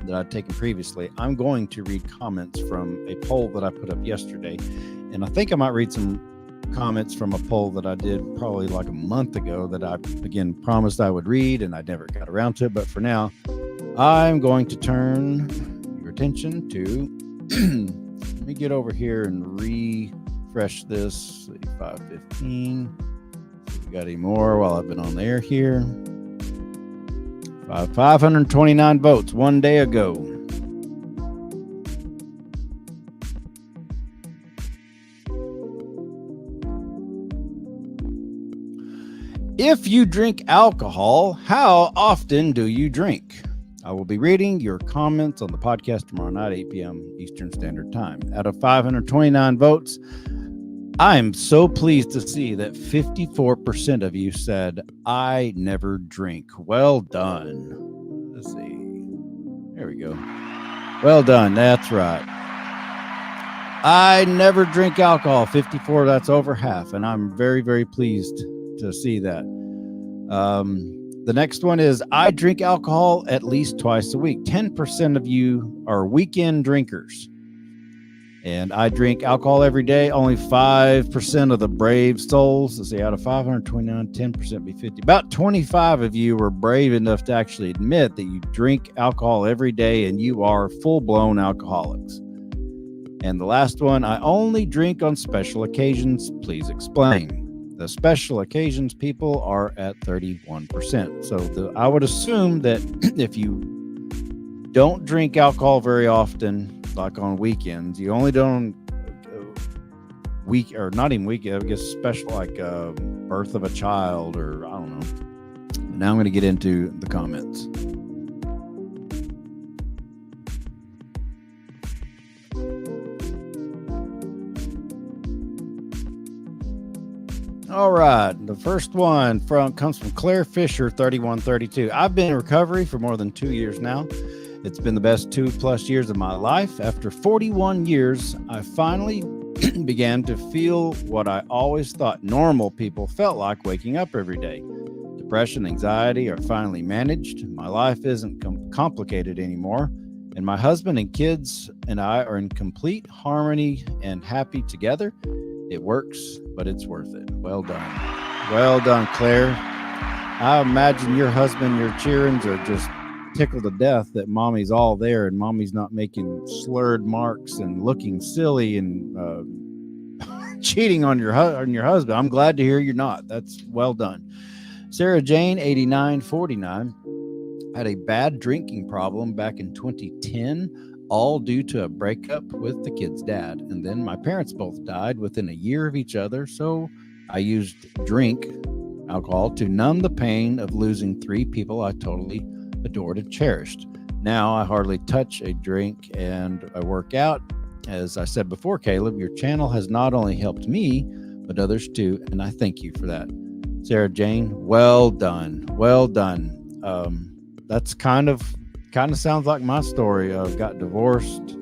that I'd taken previously. I'm going to read comments from a poll that I put up yesterday, and I think I might read some comments from a poll that I did probably like a month ago that I, again, promised I would read, and I never got around to it. But for now, I'm going to turn your attention to, let me get over here and refresh this, 515. See if we got any more while I've been on the air here. 529 votes one day ago. If you drink alcohol, how often do you drink? I will be reading your comments on the podcast tomorrow night, 8 p.m. Eastern Standard Time. Out of 529 votes, I am so pleased to see that 54% of you said, I never drink. Well done. Let's see. There we go. Well done. That's right. I never drink alcohol. 54, that's over half. And I'm very, very pleased to see that. The next one is, I drink alcohol at least twice a week. 10% of you are weekend drinkers. And I drink alcohol every day. Only 5% of the brave souls. Let's see, out of 529, 10% be 50. About 25 of you were brave enough to actually admit that you drink alcohol every day and you are full-blown alcoholics. And the last one, I only drink on special occasions. Please explain. The special occasions people are at 31%. So I would assume that if you don't drink alcohol very often, like on weekends, you only don't or not even weekend, I guess special, like birth of a child, or I don't know. Now I'm going to get into the comments. All right, the first one comes from Claire Fisher, 3132. I've been in recovery for more than 2 years now. It's been the best 2+ years of my life. After 41 years, I finally began to feel what I always thought normal people felt like waking up every day. Depression, anxiety are finally managed. My life isn't complicated anymore. And my husband and kids and I are in complete harmony and happy together. It works, but it's worth it. Well done. Well done, Claire. I imagine your husband, your children are just tickled to death that mommy's all there and mommy's not making slurred marks and looking silly and cheating on your husband. I'm glad to hear you're not. That's well done. Sarah Jane, 8949, had a bad drinking problem back in 2010, all due to a breakup with the kid's dad. And then my parents both died within a year of each other, so I used alcohol, to numb the pain of losing 3 people I totally adored and cherished. Now I hardly touch a drink and I work out. As I said before, Caleb, your channel has not only helped me, but others too, and I thank you for that. Sarah Jane, well done. Well done. That's kind of sounds like my story. I got divorced,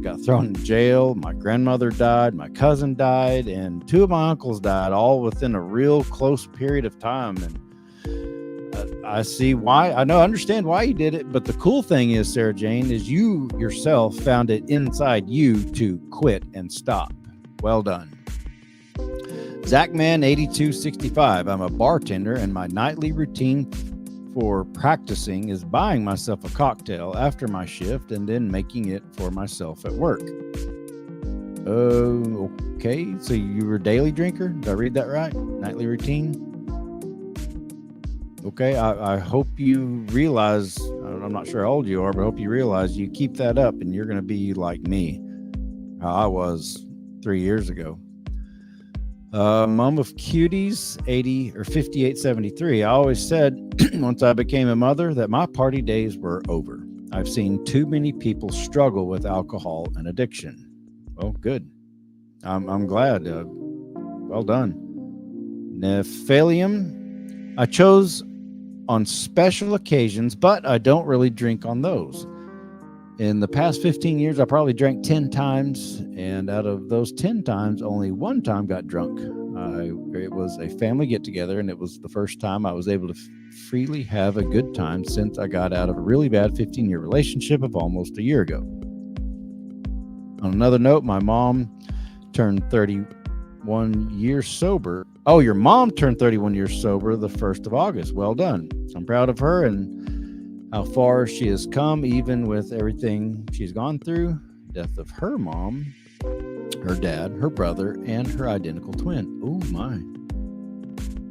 got thrown in jail. My grandmother died, my cousin died, and 2 of my uncles died, all within a real close period of time. And I see why. I understand why you did it. But the cool thing is, Sarah Jane, is you yourself found it inside you to quit and stop. Well done. Zachman 8265. I'm a bartender, and my nightly routine for practicing is buying myself a cocktail after my shift and then making it for myself at work. Okay. So you were a daily drinker? Did I read that right? Nightly routine? Okay. I hope you realize, I'm not sure how old you are, but I hope you realize you keep that up and you're going to be like me, how I was 3 years ago. Mom of Cuties, 5873. I always said once I became a mother that my party days were over. I've seen too many people struggle with alcohol and addiction. Well, good. I'm glad. Well done. Nephilium. I chose on special occasions, but I don't really drink on those. In the past 15 years, I probably drank 10 times, and out of those 10 times, only 1 time got drunk. It was a family get-together, and it was the first time I was able to freely have a good time since I got out of a really bad 15-year relationship of almost a year ago. On another note, my mom turned 31 years sober. Oh, your mom turned 31 years sober the 1st of August. Well done. I'm proud of her and how far she has come, even with everything she's gone through. Death of her mom, her dad, her brother, and her identical twin. Oh my.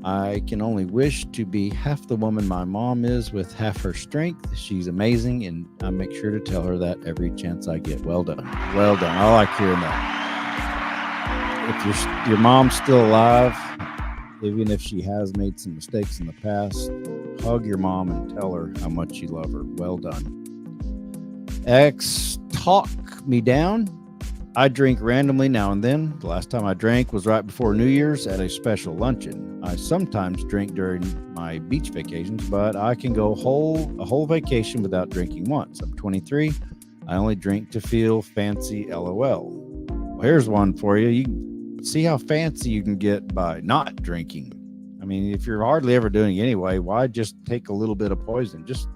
I can only wish to be half the woman my mom is with half her strength. She's amazing, and I make sure to tell her that every chance I get. Well done. Well done. I like hearing that. If your mom's still alive, even if she has made some mistakes in the past, hug your mom and tell her how much you love her. Well done. X, talk me down. I drink randomly now and then. The last time I drank was right before New Year's at a special luncheon. I sometimes drink during my beach vacations, but I can go a whole vacation without drinking once. I'm 23. I only drink to feel fancy, LOL. Well, here's one for you. You can see how fancy you can get by not drinking. I mean, if you're hardly ever doing it anyway, why just take a little bit of poison? Just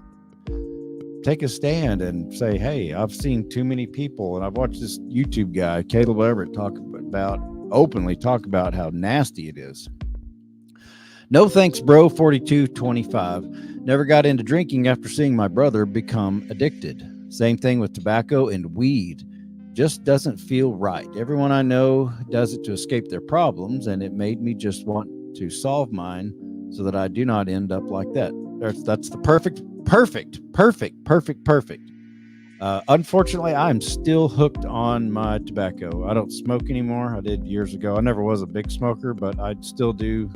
take a stand and say, hey, I've seen too many people, and I've watched this YouTube guy, Caleb Everett, openly talk about how nasty it is. No thanks, bro, 4225. Never got into drinking after seeing my brother become addicted. Same thing with tobacco and weed. Just doesn't feel right. Everyone I know does it to escape their problems, and it made me just want to solve mine so that I do not end up like that. That's the perfect. Unfortunately, I'm still hooked on my tobacco. I don't smoke anymore. I did years ago. I never was a big smoker, but I still do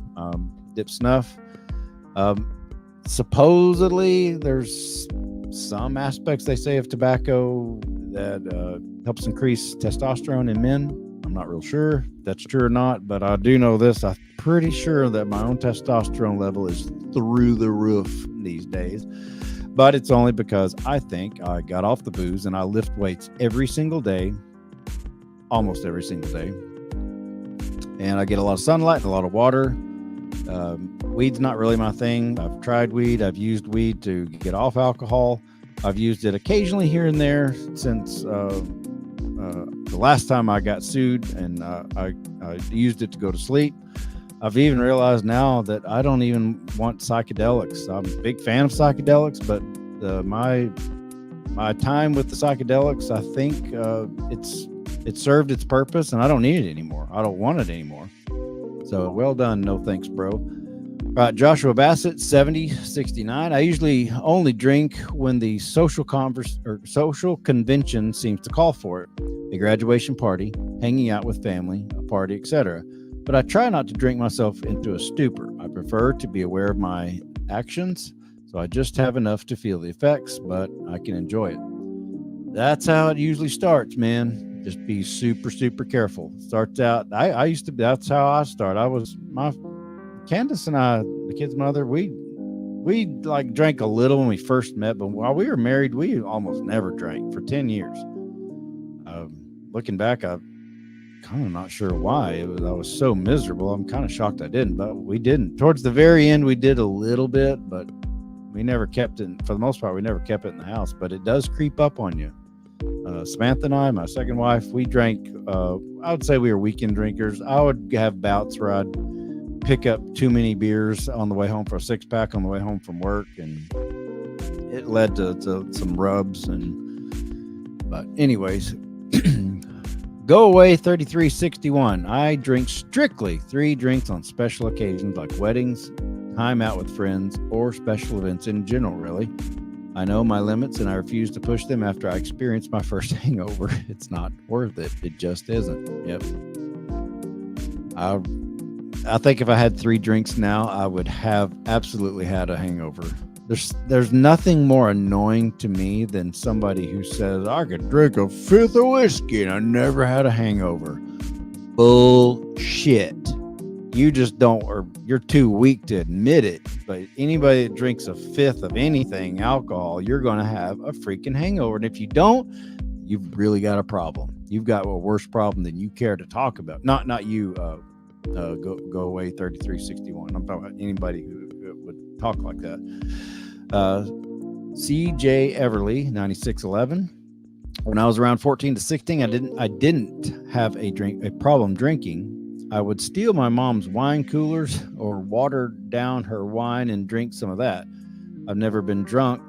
dip snuff. Supposedly, there's some aspects they say of tobacco that helps increase testosterone in men. I'm not real sure if that's true or not, but I do know this. I'm pretty sure that my own testosterone level is through the roof these days. But it's only because I think I got off the booze and I lift weights every single day, almost every single day. And I get a lot of sunlight and a lot of water. Weed's not really my thing. I've tried weed. I've used weed to get off alcohol. I've used it occasionally here and there since the last time I got sued, and I used it to go to sleep. I've even realized now that I don't even want psychedelics. I'm a big fan of psychedelics, but my time with the psychedelics, I think it served its purpose, and I don't need it anymore. I don't want it anymore. So well done. No thanks, bro. Joshua Bassett, 7069. I usually only drink when the social convention seems to call for it. A graduation party, hanging out with family, a party, etc. But I try not to drink myself into a stupor. I prefer to be aware of my actions, so I just have enough to feel the effects, but I can enjoy it. That's how it usually starts, man. Just be super, super careful. Starts out, I used to, that's how I start. Candace and I, the kid's mother, we like drank a little when we first met, but while we were married, we almost never drank for 10 years. Looking back, I'm kind of not sure why. I was so miserable. I'm kind of shocked I didn't, but we didn't. Towards the very end, we did a little bit, but we never kept it. For the most part, we never kept it in the house, but it does creep up on you. Samantha and I, my second wife, we drank, I would say we were weekend drinkers. I would have bouts where I'd pick up too many beers on the way home for a 6-pack on the way home from work, and it led to some rubs. But anyways, Go Away 3361. I drink strictly 3 drinks on special occasions like weddings, time out with friends, or special events in general, really. I know my limits and I refuse to push them after I experience my first hangover. It's not worth it. It just isn't. Yep. I think if I had 3 drinks now, I would have absolutely had a hangover. There's nothing more annoying to me than somebody who says, I could drink a 5th of whiskey and I never had a hangover. Bullshit. You just don't, or you're too weak to admit it. But anybody that drinks a 5th of anything, alcohol, you're going to have a freaking hangover. And if you don't, you've really got a problem. You've got a worse problem than you care to talk about. Not you, Go Away 3361. I'm talking about anybody who would talk like that. CJ Everly 9611. When I was around 14 to 16, I didn't have a problem drinking. I would steal my mom's wine coolers or water down her wine and drink some of that. I've never been drunk,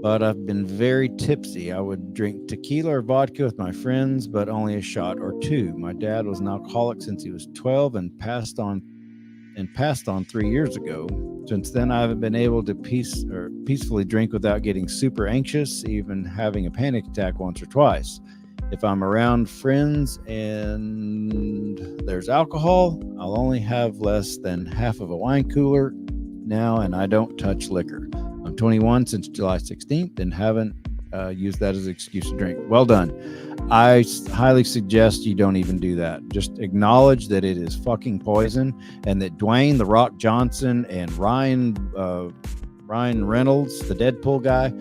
but I've been very tipsy. I would drink tequila or vodka with my friends, but only a shot or 2. My dad was an alcoholic since he was 12 and passed on 3 years ago. Since then, I haven't been able to peacefully drink without getting super anxious, even having a panic attack once or twice. If I'm around friends and there's alcohol, I'll only have less than half of a wine cooler now, and I don't touch liquor. I'm 21 since July 16th and haven't used that as an excuse to drink. Well done. I highly suggest you don't even do that. Just acknowledge that it is fucking poison, and that Dwayne The Rock Johnson and Ryan Reynolds, the Deadpool guy,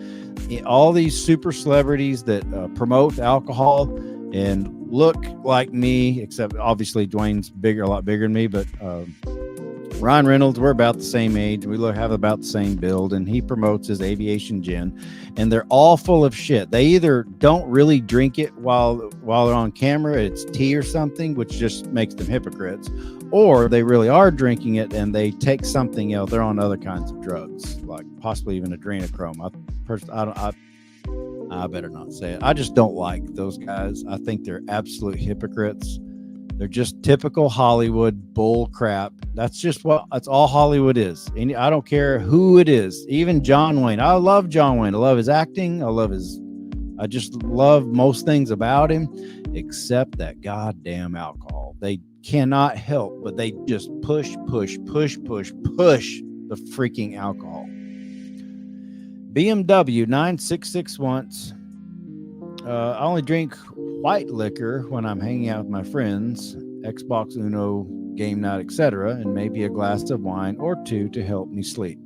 all these super celebrities that promote alcohol and look like me, except obviously Dwayne's a lot bigger than me, but Ryan Reynolds, we're about the same age. We have about the same build, and he promotes his aviation gin, and they're all full of shit. They either don't really drink it while they're on camera, it's tea or something, which just makes them hypocrites, or they really are drinking it and they take something else. They're on other kinds of drugs, like possibly even adrenochrome. I better not say it. I just don't like those guys. I think they're absolute hypocrites. They're just typical Hollywood bull crap. That's all Hollywood is. And I don't care who it is. Even John Wayne. I love John Wayne. I love his acting. I just love most things about him, except that goddamn alcohol. They cannot help, but they just push the freaking alcohol. BMW 9661. I only drink white liquor when I'm hanging out with my friends, Xbox, Uno, game night, etc., and maybe a glass of wine or 2 to help me sleep.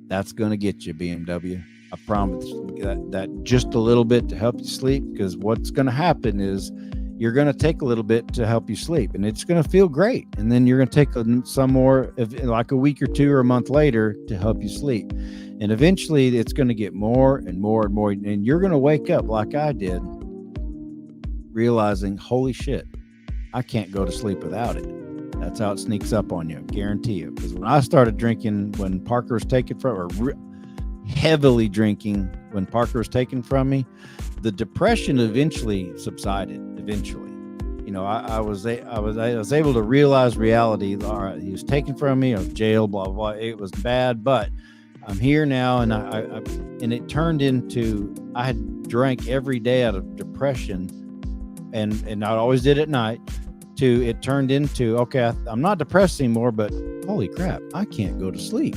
That's going to get you, BMW. I promise that just a little bit to help you sleep, because what's going to happen is you're going to take a little bit to help you sleep, and it's going to feel great. And then you're going to take some more, like a week or 2 or a month later, to help you sleep. And eventually it's going to get more and more and more. And you're going to wake up like I did, realizing, holy shit, I can't go to sleep without it. That's how it sneaks up on you. I guarantee you. Because when I started drinking, when Parker was taken from, or heavily drinking when Parker was taken from me, the depression eventually subsided. I was able to realize reality. All right, he was taken from me. I was jailed. Blah blah. It was bad, but I'm here now, and and it turned into I had drank every day out of depression, and I always did at night. It turned into okay, I'm not depressed anymore, but holy crap, I can't go to sleep.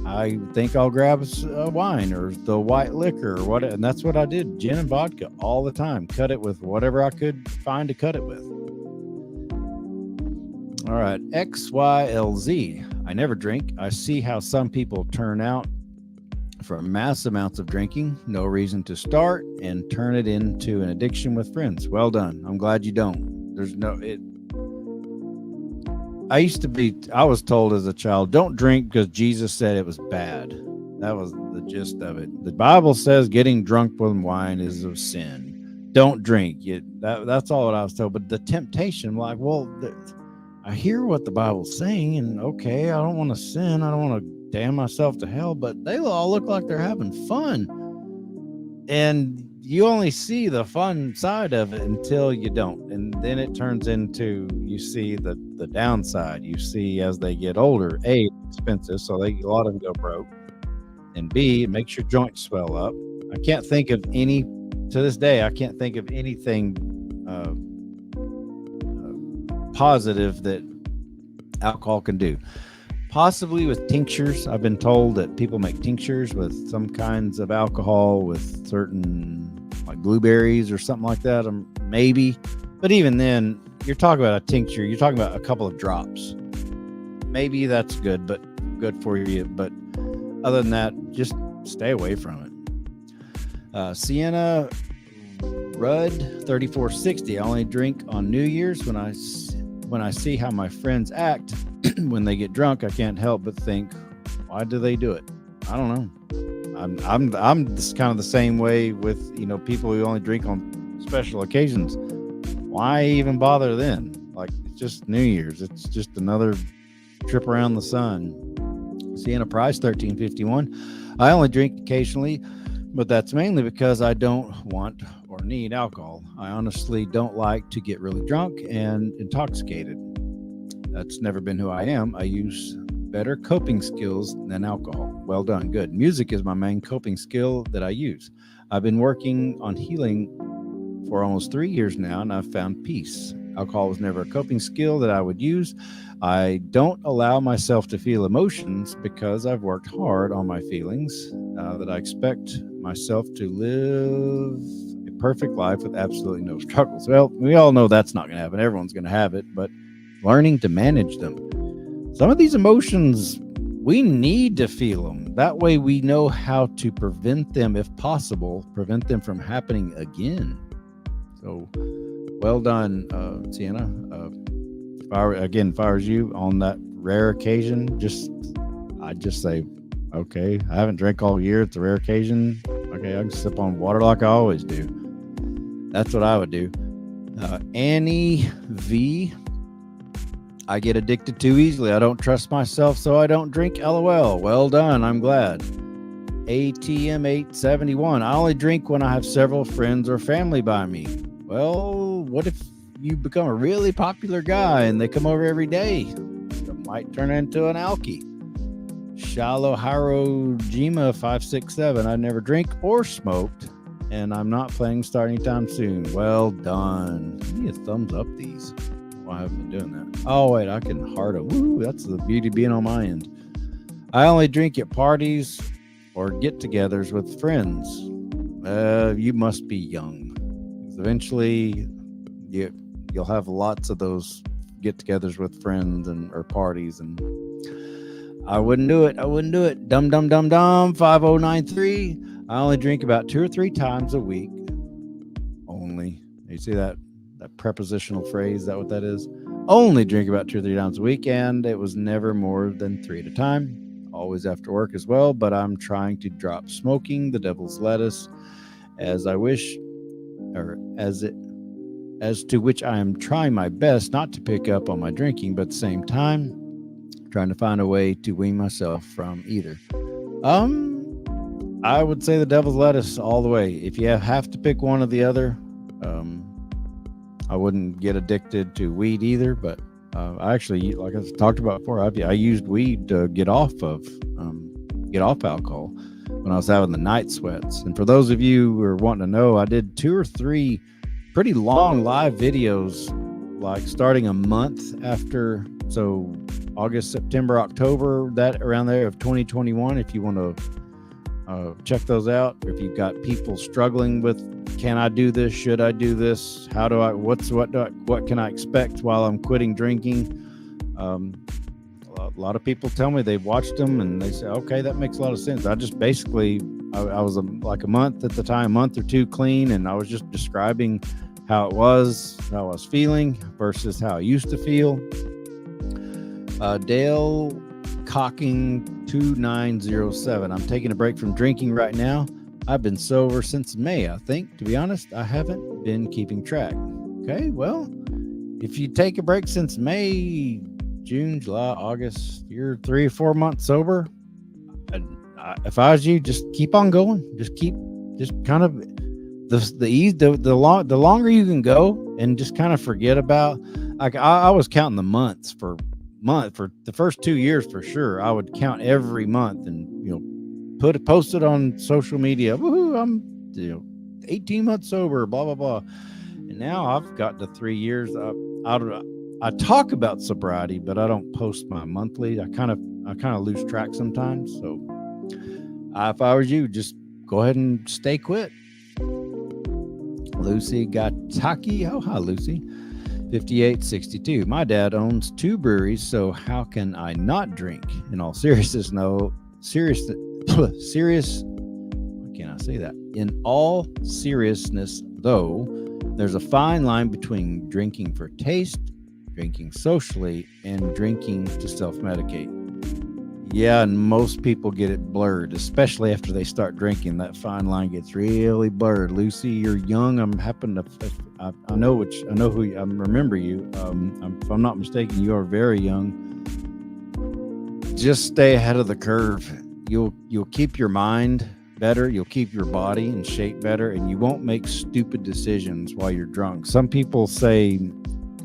I think I'll grab a wine or the white liquor or what, and that's what I did. Gin and vodka all the time. Cut it with whatever I could find to cut it with. All right, XYLZ. I never drink. I see how some people turn out from mass amounts of drinking, no reason to start, and turn it into an addiction with friends. Well done. I'm glad you don't. I was told as a child, don't drink because Jesus said it was bad. That was the gist of it. The Bible says getting drunk with wine is a sin. Don't drink. That's all that I was told. But the temptation, I hear what the Bible's saying, and okay, I don't want to sin. I don't want to damn myself to hell, but they all look like they're having fun. And you only see the fun side of it until you don't. And then it turns into, you see the downside. You see as they get older, A, it's expensive, so a lot of them go broke. And B, it makes your joints swell up. To this day, I can't think of anything positive that alcohol can do. Possibly with tinctures. I've been told that people make tinctures with some kinds of alcohol with certain like blueberries or something like that. Maybe. But even then, you're talking about a tincture. You're talking about a couple of drops. Maybe that's good for you. But other than that, just stay away from it. Sienna Rudd 3460. I only drink on New Year's when I see how my friends act when they get drunk. I can't help but think, why do they do it? I don't know. I'm just kind of the same way with people who only drink on special occasions. Why even bother then? Like, it's just New Year's. It's just another trip around the sun. Sienna Price 1351. I only drink occasionally, but that's mainly because I don't want or need alcohol. I honestly don't like to get really drunk and intoxicated. That's never been who I am. I use better coping skills than alcohol. Well done. Good. Music is my main coping skill that I use. I've been working on healing for almost 3 years now, and I've found peace. Alcohol was never a coping skill that I would use. I don't allow myself to feel emotions because I've worked hard on my feelings, that I expect myself to live a perfect life with absolutely no struggles. Well, we all know that's not going to happen. Everyone's going to have it, but learning to manage them. Some of these emotions, we need to feel them. That way we know how to prevent them, if possible, prevent them from happening again. So, well done, Sienna. If I was you on that rare occasion, I'd just say, okay, I haven't drank all year. It's a rare occasion. Okay, I can sip on water like I always do. That's what I would do. Annie V. I get addicted too easily. I don't trust myself, so I don't drink. LOL. Well done. I'm glad. ATM 871. I only drink when I have several friends or family by me. Well, what if you become a really popular guy and they come over every day? It might turn into an alky. Shallow Harojima 567. I never drink or smoked, and I'm not planning to start anytime soon. Well done. Give me a thumbs up these. I haven't been doing that. Oh, wait, I can heart them. Woo, that's the beauty of being on my end. I only drink at parties or get-togethers with friends. You must be young. Eventually, you'll have lots of those get-togethers with friends or parties, and I wouldn't do it. Dum 5093. I only drink about 2 or 3 times a week. Only. You see that prepositional phrase? Is that what that is? Only drink about 2 or 3 times a week, and it was never more than 3 at a time. Always after work as well, but I'm trying to drop smoking the devil's lettuce as to which I am trying my best not to pick up on my drinking, but at the same time, trying to find a way to wean myself from either. I would say the devil's lettuce all the way. If you have to pick one or the other, I wouldn't get addicted to weed either, but I actually, like I talked about before, I used weed to get off alcohol when I was having the night sweats. And for those of you who are wanting to know, I did 2 or 3 pretty long live videos, like starting a month after, so August, September, October, that around there of 2021. If you want to check those out, or if you've got people struggling with, can I do this? Should I do this? How do I? What can I expect while I'm quitting drinking? A lot of people tell me they've watched them and they say, okay, that makes a lot of sense. I just basically, I was like a month at the time, a month or 2 clean, and I was just describing how it was, how I was feeling versus how I used to feel. Dale Cocking 2907. I'm taking a break from drinking right now. I've been sober since May, I think. To be honest, I haven't been keeping track. Okay, well, if you take a break since May, June, July, August, you're 3 or 4 months sober. If I was you, just keep on going. Just kind of the longer you can go, and just kind of forget about. Like I was counting the months for the first 2 years for sure. I would count every month and post it on social media. Woohoo! I'm 18 months sober. Blah blah blah. And now I've got to 3 years. I talk about sobriety, but I don't post my monthly. I kind of lose track sometimes. So if I was you, just go ahead and stay quit. Lucy Gataki. Oh, hi, Lucy. 5862. My dad owns 2 breweries, so how can I not drink? In all seriousness, no. Serious. Why can't I say that? In all seriousness, though, there's a fine line between drinking for taste, drinking socially, and drinking to self-medicate. Yeah, and most people get it blurred, especially after they start drinking. That fine line gets really blurred. Lucy, you're young. I remember you. If I'm not mistaken, you are very young. Just stay ahead of the curve. You'll keep your mind better. You'll keep your body in shape better, and you won't make stupid decisions while you're drunk. Some people say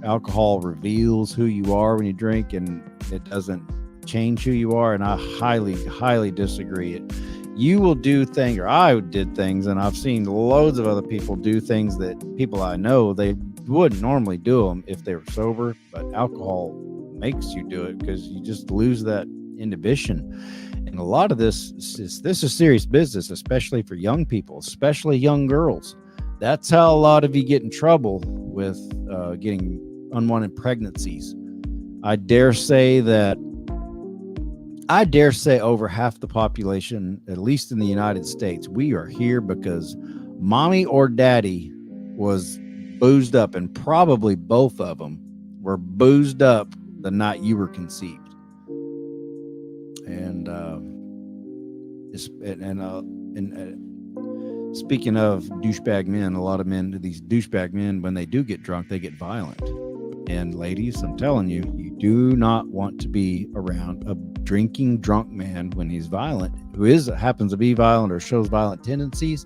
alcohol reveals who you are when you drink, and it doesn't change who you are, and I highly disagree. You will do things, or I did things, and I've seen loads of other people do things that people I know, they wouldn't normally do them if they were sober, but alcohol makes you do it because you just lose that inhibition. And a lot of this is serious business, especially for young people, especially young girls. That's how a lot of you get in trouble with getting unwanted pregnancies. I dare say over half the population, at least in the United States, we are here because mommy or daddy was boozed up, and probably both of them were boozed up the night you were conceived. And speaking of douchebag men, a lot of men, these douchebag men, when they do get drunk, they get violent. And ladies, I'm telling you, you do not want to be around a drinking drunk man when he's violent, who happens to be violent or shows violent tendencies.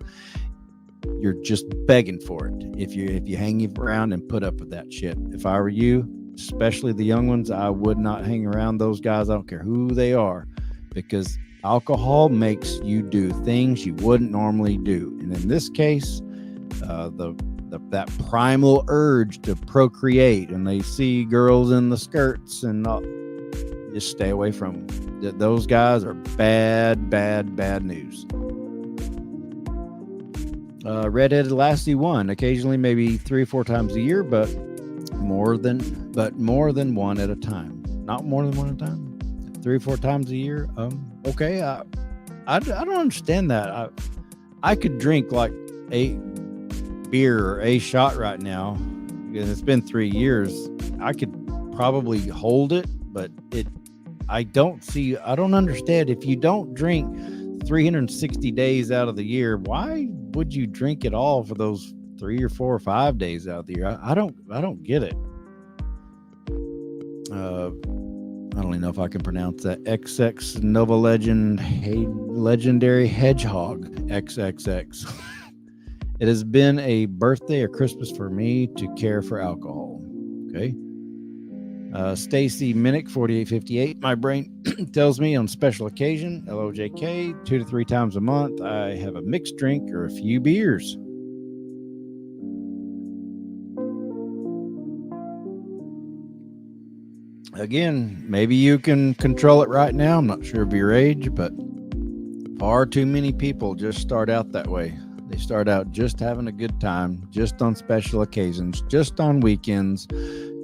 You're just begging for it if you hang around and put up with that shit. If I were you, especially the young ones, I would not hang around those guys. I don't care who they are, because alcohol makes you do things you wouldn't normally do. And in this case, that primal urge to procreate, and they see girls in the skirts, and just stay away from them. Those guys are bad news. Redheaded Lassie 1, occasionally maybe 3 or 4 times a year, but more than one at a time. Not more than one at a time. 3 or 4 times a year. Okay. I don't understand that. I could drink like a beer or a shot right now, and it's been 3 years. I could probably hold it, but I don't understand. If you don't drink 360 days out of the year, why would you drink it all for those 3 or 4 or 5 days out of the year? I don't get it. I don't even know if I can pronounce that. XX Nova Legend, Legendary Hedgehog XXX. It has been a birthday or Christmas for me to care for alcohol. Okay. Stacy Minnick, 4858. My brain tells me on special occasion, LOJK, 2 to 3 times a month, I have a mixed drink or a few beers. Again, maybe you can control it right now. I'm not sure of your age, but far too many people just start out that way. They start out just having a good time, just on special occasions, just on weekends,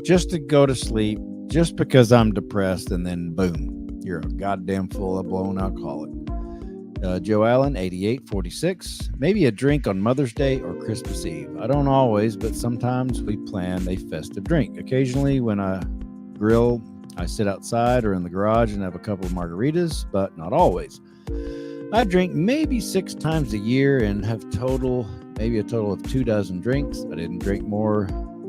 just to go to sleep, just because I'm depressed, and then boom, you're a goddamn full-blown alcoholic. Joe Allen, 8846. Maybe a drink on Mother's Day or Christmas Eve. I don't always, but sometimes we plan a festive drink. Occasionally, when I grill, I sit outside or in the garage and have a couple of margaritas, but not always. I drink maybe 6 times a year and have maybe a total of 2 dozen drinks. I didn't drink more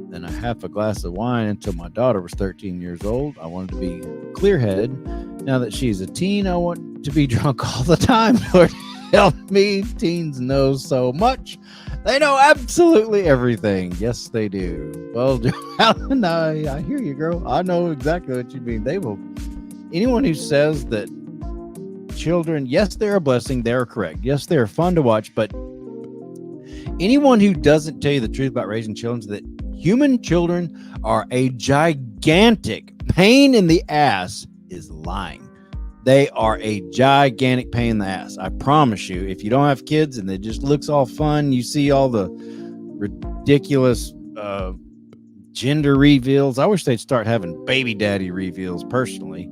than a half a glass of wine until my daughter was 13 years old. I wanted to be clear-headed. Now that she's a teen, I want to be drunk all the time. Lord help me, teens know so much. They know absolutely everything. Yes, they do. Well, Alan, I hear you, girl. I know exactly what you mean. They will. Anyone who says that children, yes, they're a blessing, they're correct. Yes, they're fun to watch, but anyone who doesn't tell you the truth about raising children, that human children are a gigantic pain in the ass, is lying. They are a gigantic pain in the ass. I promise you, if you don't have kids and it just looks all fun, you see all the ridiculous gender reveals. I wish they'd start having baby daddy reveals personally.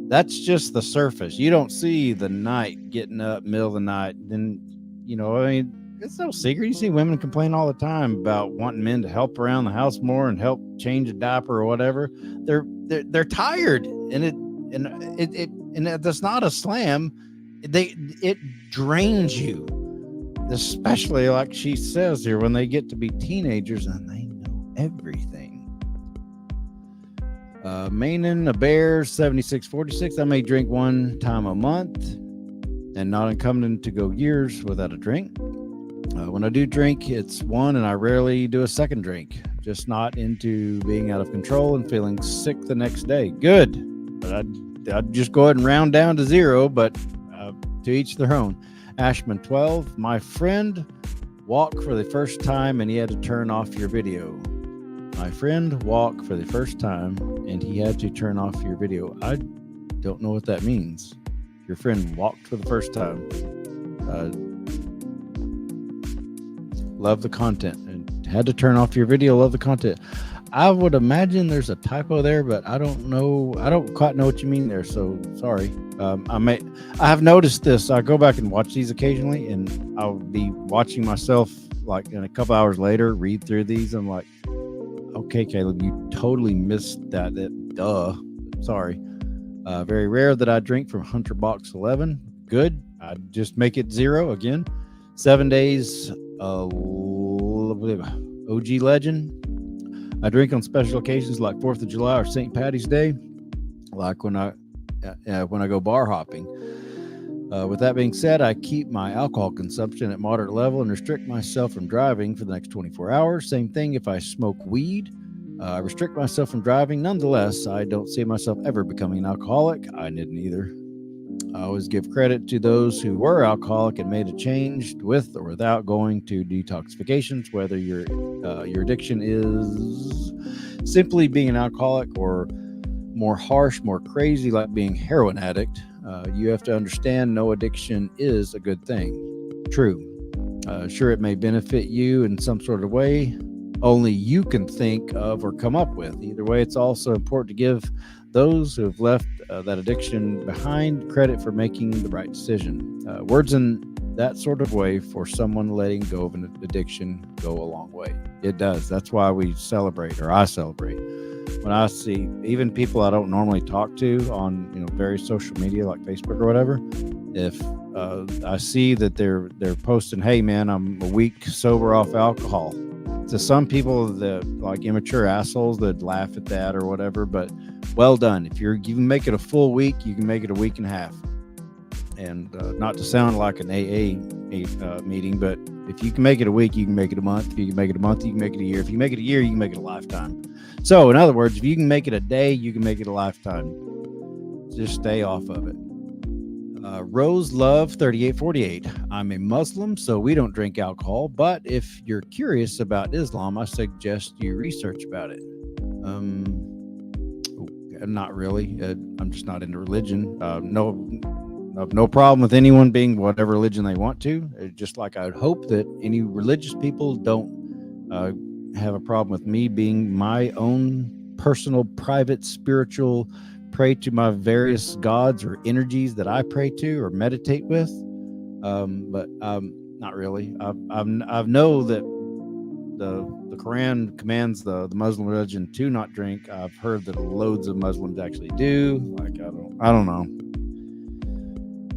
That's just the surface. You don't see the night, getting up middle of the night. Then, it's no secret. You see women complain all the time about wanting men to help around the house more and help change a diaper or whatever. They're tired, and that's not a slam. It drains you, especially like she says here, when they get to be teenagers and they know everything. Mainin, a bear, 7646. I may drink 1 time a month and not uncommon to go years without a drink. When I do drink, it's one, and I rarely do a second drink. Just not into being out of control and feeling sick the next day. Good. But I'd just go ahead and round down to 0, but to each their own. Ashman, 12. My friend walked for the first time and he had to turn off your video. My friend walked for the first time and he had to turn off your video. I don't know what that means. Your friend walked for the first time. Love the content and had to turn off your video. Love the content. I would imagine there's a typo there, but I don't know. I don't quite know what you mean there. So sorry. I have noticed this. I go back and watch these occasionally, and I'll be watching myself like in a couple hours later, read through these. I'm like, okay, Caleb, you totally missed that. Duh. Sorry. Very rare that I drink from Hunter Box 11. Good. I just make it 0 again. 7 days. OG legend. I drink on special occasions like 4th of July or St. Patty's Day, like when I go bar hopping. With that being said, I keep my alcohol consumption at moderate level and restrict myself from driving for the next 24 hours. Same thing if I smoke weed. I restrict myself from driving. Nonetheless, I don't see myself ever becoming an alcoholic. I didn't either. I always give credit to those who were alcoholic and made a change with or without going to detoxifications, whether your addiction is simply being an alcoholic or more harsh, more crazy, like being heroin addict. You have to understand no addiction is a good thing. True. Sure, it may benefit you in some sort of way only you can think of or come up with. Either way, it's also important to give those who have left that addiction behind credit for making the right decision. Words in that sort of way for someone letting go of an addiction go a long way. It does. That's why we celebrate, or I celebrate. When I see even people I don't normally talk to on various social media like Facebook or whatever, if I see that they're posting, "Hey man, I'm a week sober off alcohol." To some people, the like immature assholes that laugh at that or whatever, but well done. If you can make it a full week, you can make it a week and a half. And not to sound like an AA meeting, but if you can make it a week, you can make it a month. If you can make it a month, you can make it a year. If you make it a year, you can make it a lifetime. So, in other words, if you can make it a day, you can make it a lifetime. Just stay off of it. Rose Love 3848. I'm a Muslim, so we don't drink alcohol. But if you're curious about Islam, I suggest you research about it. Not really. I'm just not into religion. No problem with anyone being whatever religion they want to. Just like I would hope that any religious people don't have a problem with me being my own personal, private, spiritual, pray to my various gods or energies that I pray to or meditate with. But not really. I know that the Quran commands the Muslim religion to not drink. I've heard that loads of Muslims actually do. Like I don't know.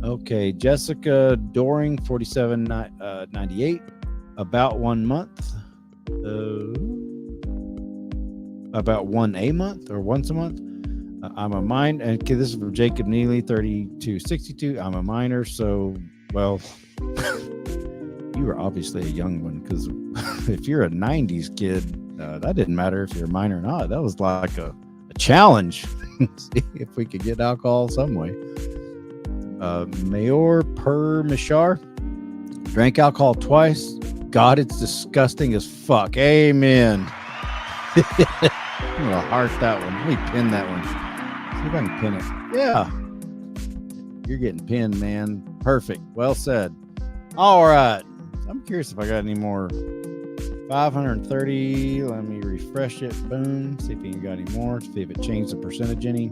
Okay, Jessica Doring 4798. About 1 month. About a month or once a month. I'm a minor, and okay, this is from Jacob Neely 3262. I'm a minor, so well. You were obviously a young one, because if you're a 90s kid, that didn't matter if you're a minor or not. That was like a challenge. See if we could get alcohol some way. Mayor Per Mishar, drank alcohol twice. God, it's disgusting as fuck. Amen. I'm gonna heart that one. Let me pin that one. See if I can pin it. Yeah. You're getting pinned, man. Perfect. Well said. All right. I'm curious if I got any more. 530. Let me refresh it. Boom. See if you got any more. See if it changed the percentage any.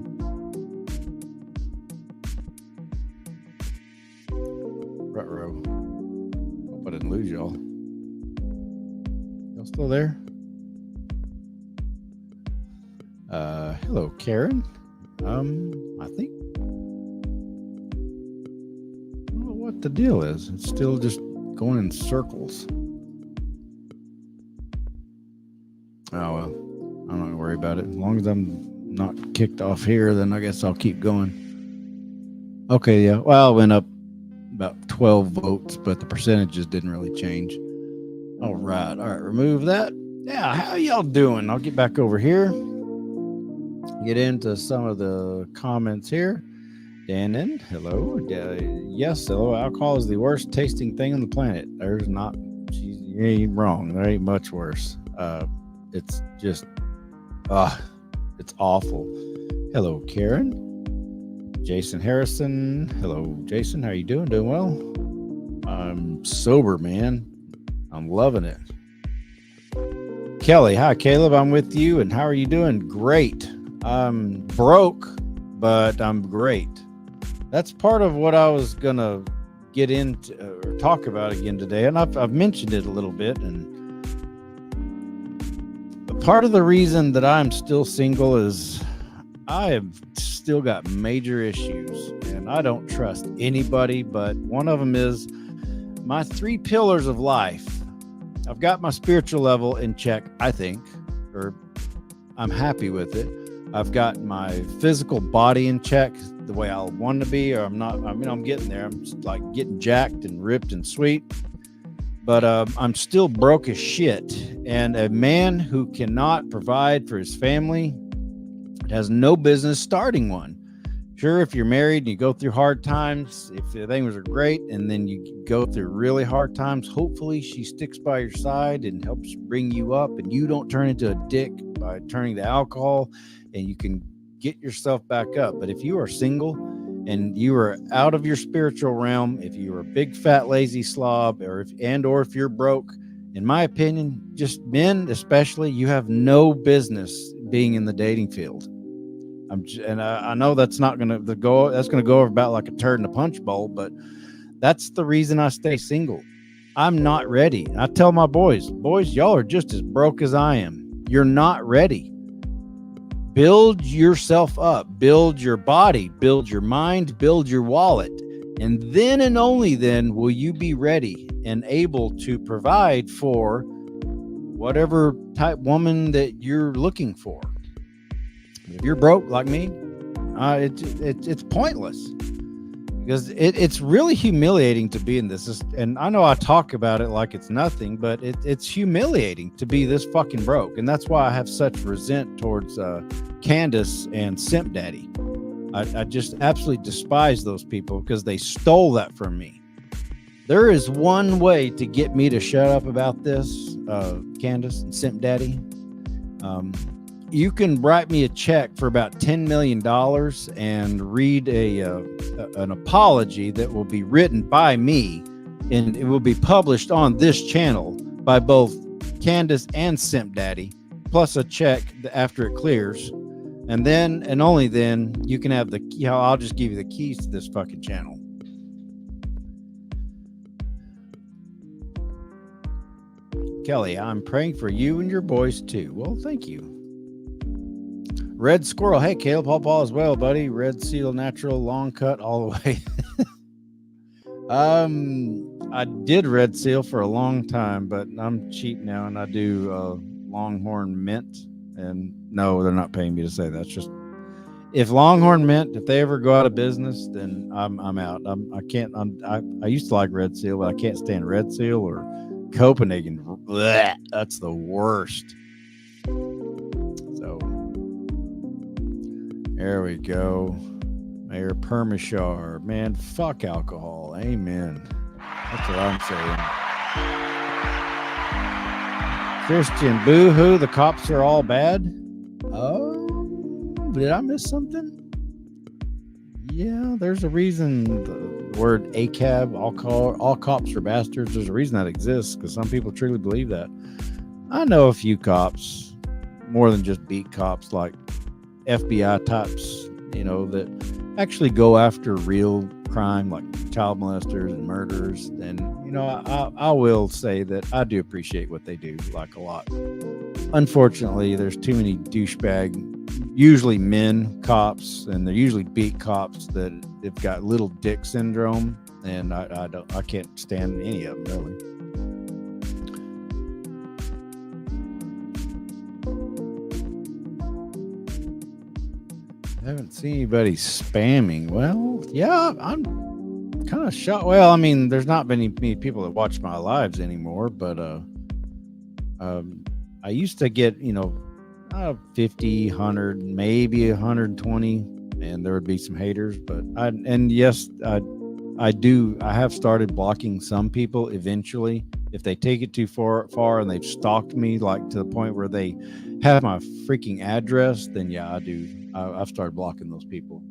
Ruh-roh. Hope I didn't lose y'all. Y'all still there? Hello, Karen. I think I don't know what the deal is. It's still just going in circles. Oh well, I'm not gonna worry about it. As long as I'm not kicked off here, then I guess I'll keep going. Okay, yeah. Well, I went up about 12 votes, but the percentages didn't really change. All right, remove that. Yeah, how y'all doing? I'll get back over here. Get into some of the comments here. Dannon, hello. Yes, hello. Alcohol is the worst tasting thing on the planet. There's not, you ain't wrong. There ain't much worse. It's just, it's awful. Hello, Karen. Jason Harrison. Hello, Jason. How you doing? Doing well? I'm sober, man. I'm loving it. Kelly, hi, Caleb. I'm with you. And how are you doing? Great. I'm broke, but I'm great. That's part of what I was going to get into or talk about again today. And I've mentioned it a little bit. And part of the reason that I'm still single is I have still got major issues and I don't trust anybody. But one of them is my 3 pillars of life. I've got my spiritual level in check, I think, or I'm happy with it. I've got my physical body in check the way I want to be, or I'm not. I mean, I'm getting there. I'm just like getting jacked and ripped and sweet, but I'm still broke as shit. And a man who cannot provide for his family has no business starting one. Sure, if you're married and you go through hard times, if the things are great, and then you go through really hard times, hopefully she sticks by your side and helps bring you up, and you don't turn into a dick by turning to alcohol, and you can get yourself back up. But if you are single and you are out of your spiritual realm, if you are a big fat lazy slob, or if you're broke, in my opinion, just men especially, you have no business being in the dating field. I know that's not going to go. That's going to go over about like a turd in a punch bowl, but that's the reason I stay single. I'm not ready. I tell my boys, y'all are just as broke as I am. You're not ready. Build yourself up, build your body, build your mind, build your wallet. And then and only then will you be ready and able to provide for whatever type woman that you're looking for. If you're broke like me, it's pointless. because it's really humiliating to be in this. And I know I talk about it like it's nothing, but it's humiliating to be this fucking broke. And that's why I have such resent towards Candace and Simp Daddy. I just absolutely despise those people because they stole that from me. There is one way to get me to shut up about this, Candace and Simp Daddy. You can write me a check for about $10 million and read an apology that will be written by me, and it will be published on this channel by both Candace and Simp Daddy, plus a check after it clears. And then, and only then, you can have I'll just give you the keys to this fucking channel. Kelly, I'm praying for you and your boys too. Well, thank you. Red Squirrel. Hey, Caleb, Paul as well, buddy. Red Seal Natural Long Cut all the way. I did Red Seal for a long time, but I'm cheap now and I do Longhorn Mint. And no, they're not paying me to say that. It's just if Longhorn Mint, if they ever go out of business, then I'm out. I used to like Red Seal, but I can't stand Red Seal or Copenhagen. Blech, that's the worst. So there we go. Mayor Permishar. Man, fuck alcohol. Amen. That's what I'm saying. Christian, boo-hoo, the cops are all bad. Oh, did I miss something? Yeah, there's a reason the word ACAB, all cops are bastards. There's a reason that exists because some people truly believe that. I know a few cops, more than just beat cops, like FBI types, that actually go after real crime, like child molesters and murderers. And, I will say that I do appreciate what they do, like a lot. Unfortunately, there's too many douchebag, usually men cops, and they're usually beat cops that have got little dick syndrome, and I can't stand any of them really. I haven't seen anybody spamming. Well, yeah, I'm kind of shocked. Well, I mean, there's not many people that watch my lives anymore, but I used to get 50, 100, maybe 120, and there would be some haters. But I have started blocking some people eventually. If they take it too far and they've stalked me, like to the point where they have my freaking address, then yeah, I do. I've started blocking those people.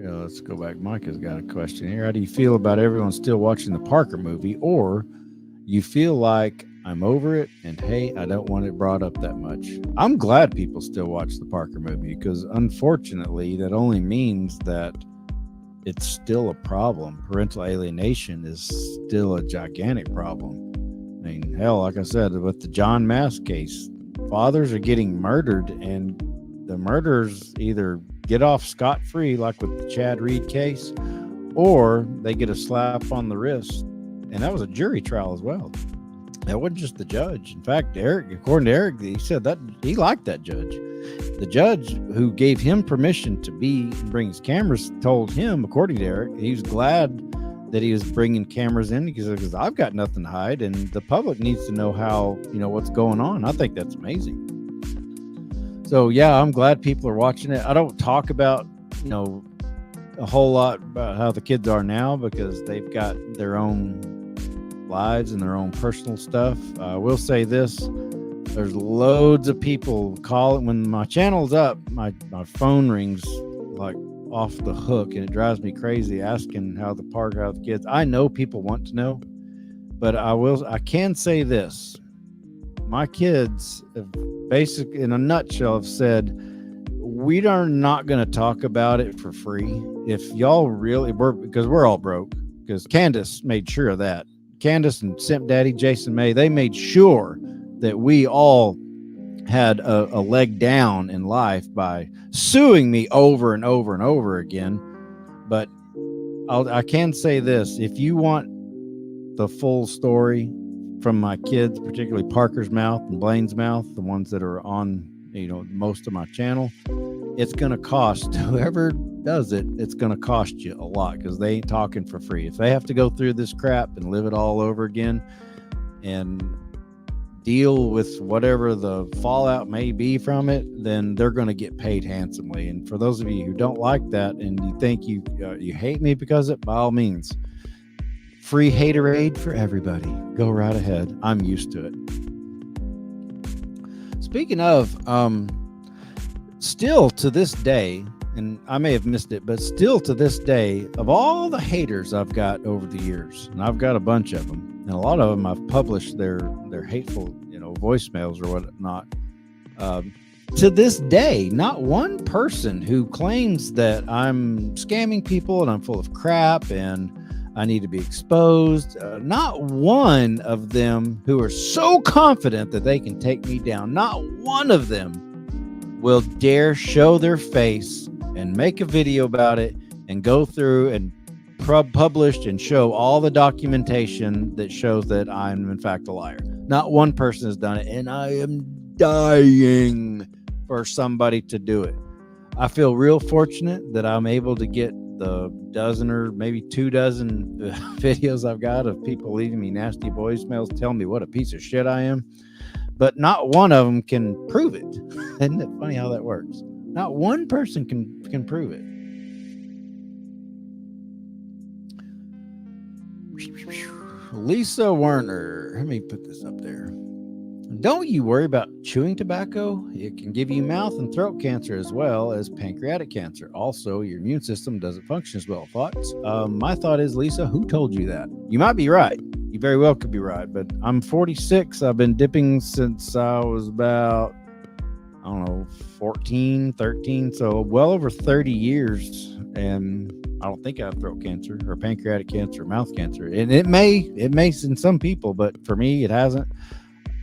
Yeah, let's go back. Micah's got a question here. How do you feel about everyone still watching the Parker movie, or you feel like I'm over it and hey, I don't want it brought up that much? I'm glad people still watch the Parker movie because unfortunately that only means that it's still a problem. Parental alienation is still a gigantic problem. I mean, hell, like I said, with the John Mass case, fathers are getting murdered and the murderers either get off scot-free, like with the Chad Reed case, or they get a slap on the wrist. And that was a jury trial as well. That wasn't just the judge. In fact, according to Eric, he said that he liked that judge. The judge who gave him permission to bring his cameras told him, according to Eric, he was glad that he was bringing cameras in because I've got nothing to hide, and the public needs to know how, what's going on. I think that's amazing. So yeah, I'm glad people are watching it. I don't talk about, a whole lot about how the kids are now because they've got their own lives and their own personal stuff. I will say this. There's loads of people calling when my channel's up. My phone rings like off the hook, and it drives me crazy asking how the kids. I know people want to know, but I can say this. My kids have basically, in a nutshell, have said, we are not going to talk about it for free. If y'all really were, because we're all broke, because Candace made sure of that. Candace and Simp Daddy, Jason May, they made sure that we all had a leg down in life by suing me over and over and over again. But I can say this. If you want the full story from my kids, particularly Parker's mouth and Blaine's mouth, the ones that are on most of my channel, it's going to cost whoever does it. It's going to cost you a lot because they ain't talking for free. If they have to go through this crap and live it all over again and deal with whatever the fallout may be from it, then they're going to get paid handsomely. And for those of you who don't like that and you think you hate me because of it, by all means, free haterade for everybody. Go right ahead. I'm used to it. Speaking of, still to this day, and I may have missed it, but still to this day, of all the haters I've got over the years, and I've got a bunch of them, and a lot of them I've published their hateful, voicemails or whatnot. To this day, not one person who claims that I'm scamming people and I'm full of crap and I need to be exposed. Not one of them who are so confident that they can take me down. Not one of them will dare show their face and make a video about it and go through and publish and show all the documentation that shows that I'm in fact a liar. Not one person has done it, and I am dying for somebody to do it. I feel real fortunate that I'm able to get the dozen or maybe 24 videos I've got of people leaving me nasty voicemails telling me what a piece of shit I am. But not one of them can prove it. Isn't it funny how that works? Not one person can prove it. Lisa Werner, let me put this up there. Don't you worry about chewing tobacco. It can give you mouth and throat cancer as well as pancreatic cancer. Also, your immune system doesn't function as well. Thoughts? My thought is, Lisa, who told you that? You might be right. You very well could be right, but I'm 46. I've been dipping since I was about, 14, 13. So well over 30 years. And I don't think I have throat cancer or pancreatic cancer or mouth cancer. And it may in some people, but for me, it hasn't.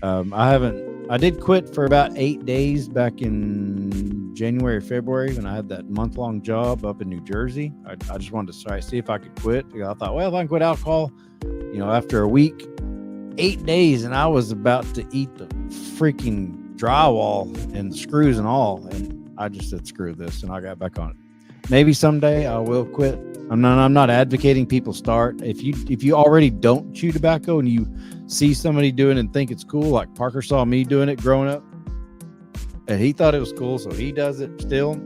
I did quit for about 8 days back in January or February when I had that month-long job up in New Jersey. I just wanted to try to see if I could quit. I thought, well, if I can quit alcohol, after a week, 8 days, and I was about to eat the freaking drywall and the screws and all. And I just said, screw this. And I got back on it. Maybe someday I will quit. I'm not advocating people start. If you already don't chew tobacco and you see somebody doing it and think it's cool, like Parker saw me doing it growing up, and he thought it was cool, so he does it still.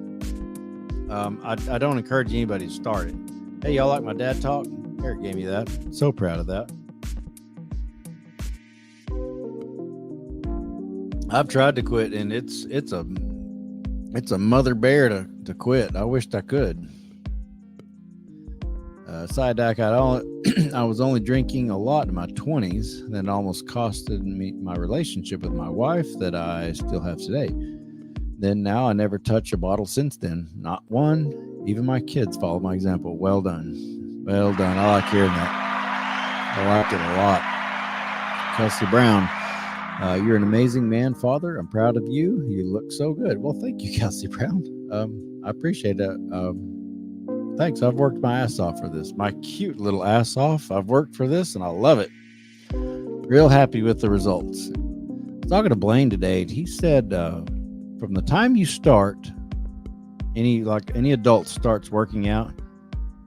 I don't encourage anybody to start it. Hey, y'all like my dad talk? Eric gave me that. So proud of that. I've tried to quit, and it's a mother bear to quit. I wished I could. Side deck, I was only drinking a lot in my 20s. That almost costed me my relationship with my wife that I still have today. Then now I never touch a bottle since then. Not one. Even my kids follow my example. Well done. Well done. I like hearing that. I like it a lot. Kelsey Brown, you're an amazing man, father. I'm proud of you. You look so good. Well, thank you, Kelsey Brown. I appreciate that. Thanks. I've worked my ass off for this. My cute little ass off. I've worked for this and I love it. Real happy with the results. I was talking to Blaine today. He said, from the time you start, any adult starts working out,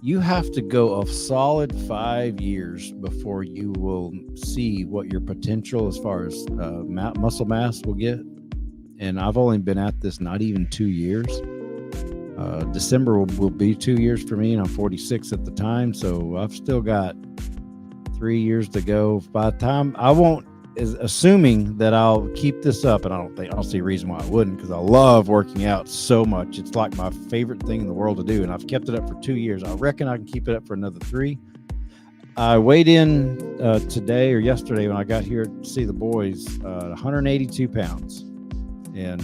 you have to go a solid 5 years before you will see what your potential as far as muscle mass will get. And I've only been at this not even 2 years. December will be 2 years for me, and I'm 46 at the time, so I've still got 3 years to go. By the time assuming that I'll keep this up, and I don't see a reason why I wouldn't, because I love working out so much. It's like my favorite thing in the world to do, and I've kept it up for 2 years. I reckon I can keep it up for another 3. I weighed in today or yesterday when I got here to see the boys, 182 pounds, and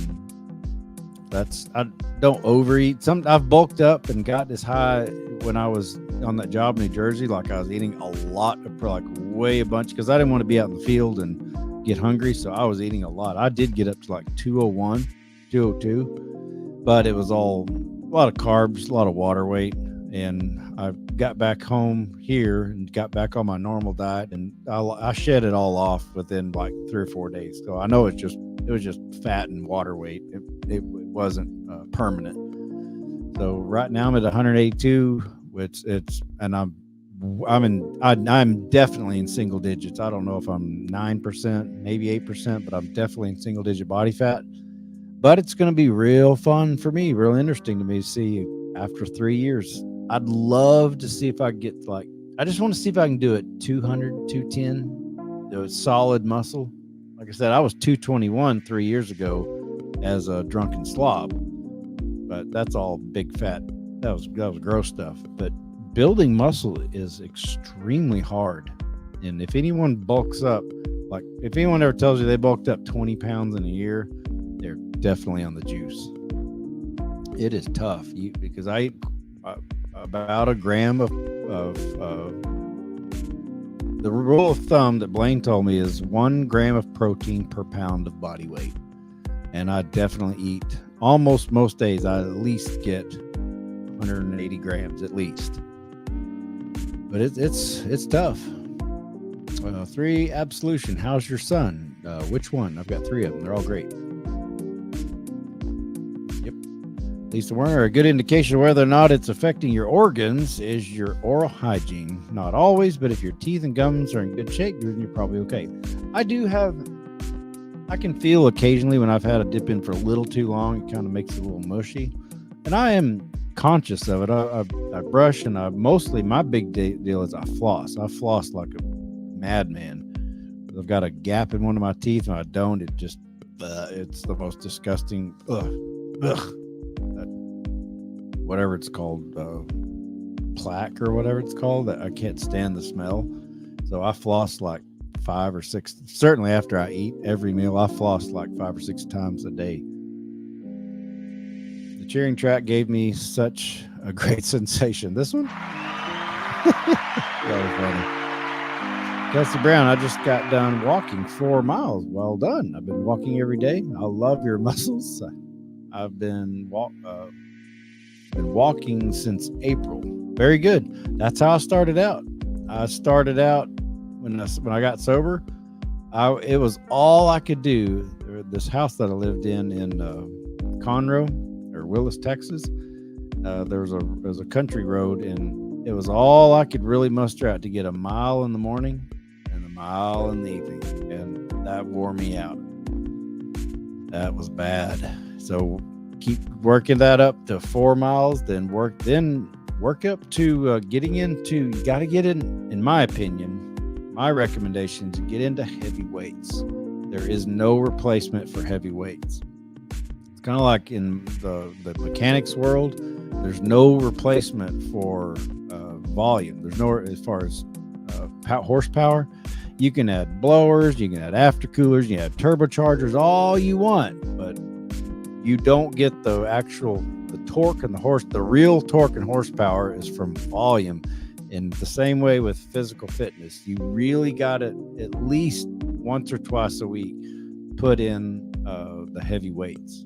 I don't overeat. I've bulked up and got as high when I was on that job in New Jersey. Like I was eating a lot, way a bunch, because I didn't want to be out in the field and get hungry. So I was eating a lot. I did get up to like 201, 202, but it was all a lot of carbs, a lot of water weight. And I got back home here and got back on my normal diet, and I shed it all off within like 3 or 4 days. So I know it's just It was just fat and water weight. It wasn't permanent. So right now I'm at 182, which I'm definitely in single digits. I don't know if I'm 9%, maybe 8%, but I'm definitely in single digit body fat. But it's going to be real fun for me, real interesting to me to see after 3 years. I'd love to see if I get I just want to see if I can do it 200, 210, do a solid muscle. Like I said, I was 221 3 years ago as a drunken slob, but that's all big fat. That was gross stuff. But building muscle is extremely hard. And if anyone bulks up, like if anyone ever tells you they bulked up 20 pounds in a year, they're definitely on the juice. It is tough because I eat about a gram of the rule of thumb that Blaine told me is 1 gram of protein per pound of body weight. And I definitely eat almost most days. I at least get 180 grams at least. But it's tough. 3, absolution. How's your son? Which one? I've got 3 of them. They're all great. Lisa Werner, a good indication of whether or not it's affecting your organs is your oral hygiene. Not always, but if your teeth and gums are in good shape, you're probably okay. I can feel occasionally when I've had a dip in for a little too long, it kind of makes it a little mushy. And I am conscious of it. I brush, and my big deal is I floss. I floss like a madman. I've got a gap in one of my teeth, and I don't. It just, it's the most disgusting, whatever it's called, plaque or whatever it's called, that I can't stand the smell. So I floss like 5 or 6, certainly after I eat every meal, I floss like 5 or 6 times a day. The cheering track gave me such a great sensation. This one? That was funny. Kelsey Brown, I just got done walking 4 miles. Well done. I've been walking every day. I love your muscles. I've been walking since April. Very good. That's how I started out. I started out when I got sober. It was all I could do. This house that I lived in Conroe or Willis, Texas. There was a country road, and it was all I could really muster out to get a mile in the morning and a mile in the evening, and that wore me out. That was bad. So keep working that up to 4 miles, then work up to getting into, you got to get in my opinion, my recommendation is to get into heavy weights. There is no replacement for heavy weights. It's kind of like in the mechanics world, there's no replacement for volume. There's no, as far as horsepower, you can add blowers, you can add aftercoolers, you can add turbochargers, all you want, but you don't get the torque and the real torque and horsepower is from volume. In the same way with physical fitness, you really got to at least once or twice a week put in the heavy weights.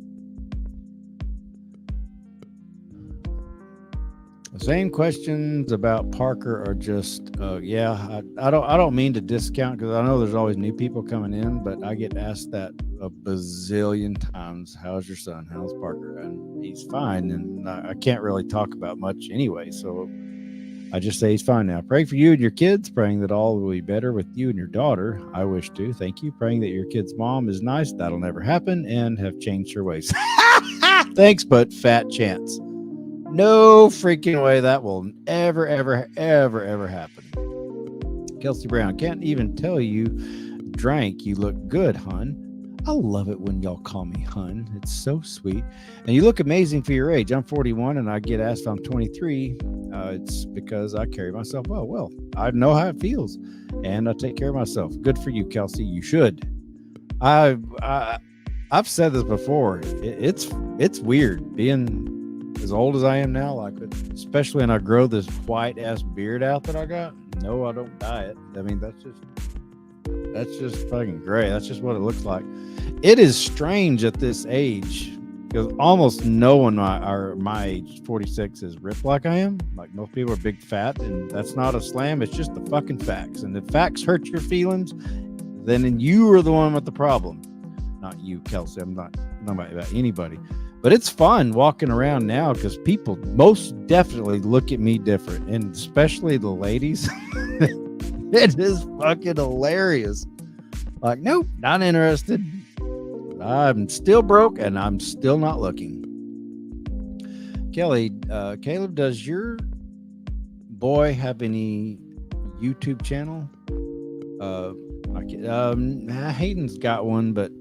The same questions about Parker are just, I don't mean to discount, because I know there's always new people coming in, but I get asked that a bazillion times. How's your son? How's Parker? And he's fine. And I can't really talk about much anyway. So I just say he's fine now. Pray for you and your kids, praying that all will be better with you and your daughter. I wish to. Thank you. Praying that your kid's mom is nice. That'll never happen, and have changed her ways. Thanks, but fat chance. No freaking way that will ever happen. Kelsey Brown, can't even tell you drank. You look good, hun. I love it when y'all call me hun. It's so sweet. And you look amazing for your age. I'm 41, and I get asked if I'm 23. It's because I carry myself well. Well, I know how it feels, and I take care of myself. Good for you, Kelsey. You should. I've said this before. It's weird being as old as I am now, like, especially when I grow this white ass beard out that I got. No, I don't dye it. I mean, that's just fucking gray. That's just what it looks like. It is strange at this age, because almost no one my age, 46, is ripped like I am. Like, most people are big fat, and that's not a slam. It's just the fucking facts. And if facts hurt your feelings, then you are the one with the problem, not you, Kelsey. I'm not about anybody. But it's fun walking around now because people most definitely look at me different, and especially the ladies. It is fucking hilarious. Like, nope, not interested. I'm still broke and I'm still not looking. Kelly, Caleb, does your boy have any YouTube channel? Hayden's got one, but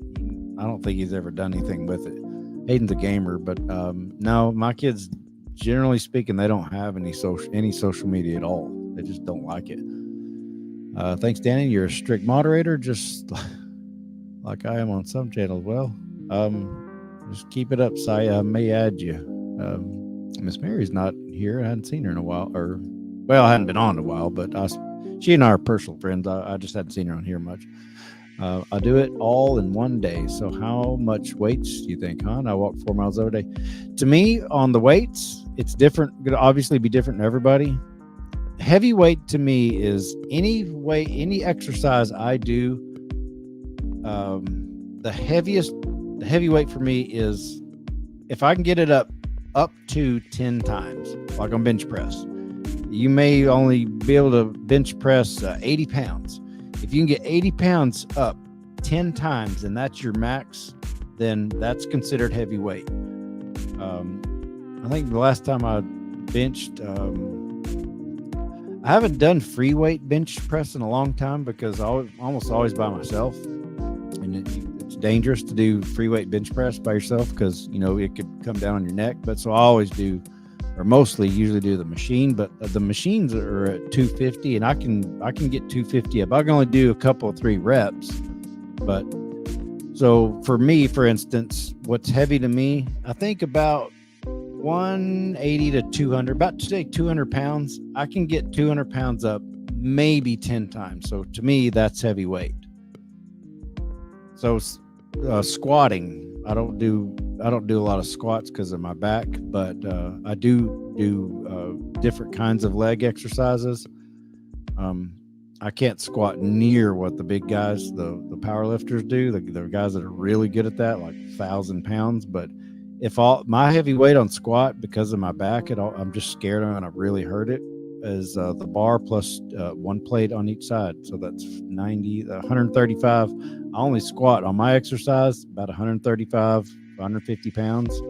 I don't think he's ever done anything with it. Hayden's a gamer, but no, my kids, generally speaking, they don't have any social media at all. They just don't like it. Thanks, Danny. You're a strict moderator, just like I am on some channels. Well, just keep it up, Si. I may add you. Miss Mary's not here. I hadn't seen her in a while, I hadn't been on in a while, but she and I are personal friends. I just hadn't seen her on here much. I do it all in one day. So how much weights do you think, hon? I walk 4 miles every day. To me, on the weights, it's different. Going to obviously be different to everybody. Heavy weight to me is any exercise I do. The heavy weight for me is if I can get it up to 10 times, like on bench press. You may only be able to bench press 80 pounds. If you can get 80 pounds up 10 times and that's your max, then that's considered heavy weight. I think the last time I benched, I haven't done free weight bench press in a long time because I'm almost always by myself. And it's dangerous to do free weight bench press by yourself because, it could come down on your neck. But so I always do, or mostly usually do the machine, but the machines are at 250 and I can get 250 up. I can only do a couple of 3 reps. But so for me, for instance, what's heavy to me, I think about 180 to 200, about say 200 pounds. I can get 200 pounds up maybe 10 times. So to me, that's heavy weight. So squatting, I don't do a lot of squats because of my back, but I do different kinds of leg exercises. I can't squat near what the big guys, the power lifters do. The guys that are really good at that, like 1,000 pounds. But if my heavy weight on squat because of my back, I'm just scared I'm gonna really hurt it. Is the bar plus 1 plate on each side, so that's 135. I only squat on my exercise about 135, 150 pounds.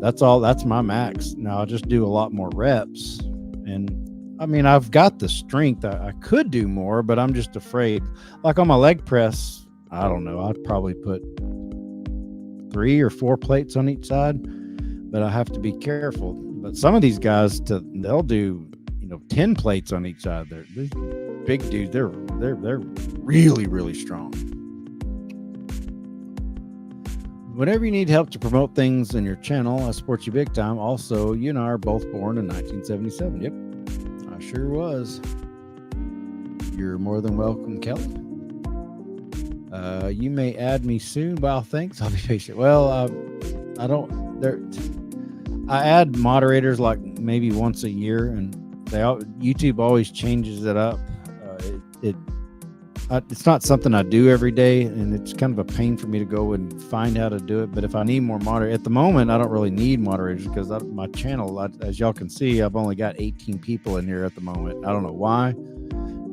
That's all. That's my max. Now I just do a lot more reps, and I mean I've got the strength. I could do more, but I'm just afraid. Like on my leg press, I don't know. I'd probably put 3 or 4 plates on each side, but I have to be careful. But some of these guys, they'll do 10 plates on each side. They're big dudes. They're really, really strong. Whenever you need help to promote things in your channel, I support you big time. Also, you and I are both born in 1977. Yep, I sure was. You're more than welcome, Kelly. You may add me soon. Well, thanks. I'll be patient. Well, I add moderators like maybe once a year, and YouTube always changes it up. It's not something I do every day, and it's kind of a pain for me to go and find how to do it. But if I need more moderators, at the moment, I don't really need moderators because my channel, as y'all can see, I've only got 18 people in here at the moment. I don't know why.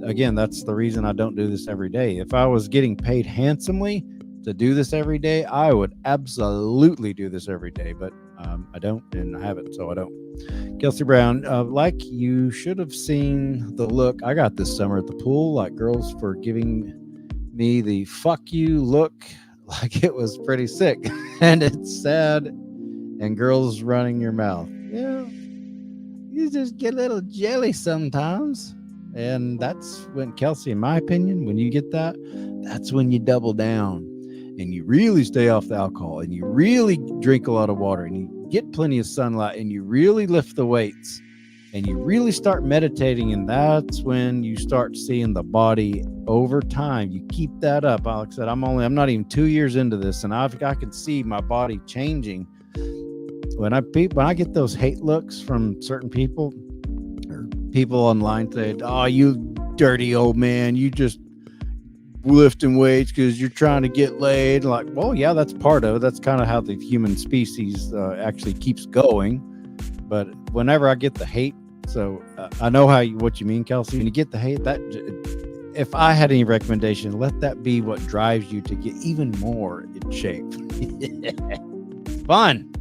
Again, that's the reason I don't do this every day. If I was getting paid handsomely to do this every day, I would absolutely do this every day. But I don't, and I haven't, so I don't. Kelsey Brown, like you should have seen the look I got this summer at the pool, like girls for giving me the fuck you look, like it was pretty sick. And it's sad, and girls running your mouth. Yeah, you just get a little jelly sometimes. And that's when, Kelsey, in my opinion, when you get that, that's when you double down and you really stay off the alcohol and you really drink a lot of water and you get plenty of sunlight and you really lift the weights and you really start meditating. And that's when you start seeing the body over time. You keep that up. Like I said, I'm not even 2 years into this, and I can see my body changing. When I get those hate looks from certain people, or people online say, "Oh, you dirty old man, you just lifting weights because you're trying to get laid. Like, well, yeah, that's part of it. That's kind of how the human species actually keeps going. But whenever I get the hate, so I know what you mean, Kelsey. When you get the hate, that if I had any recommendation, let that be what drives you to get even more in shape. Fun.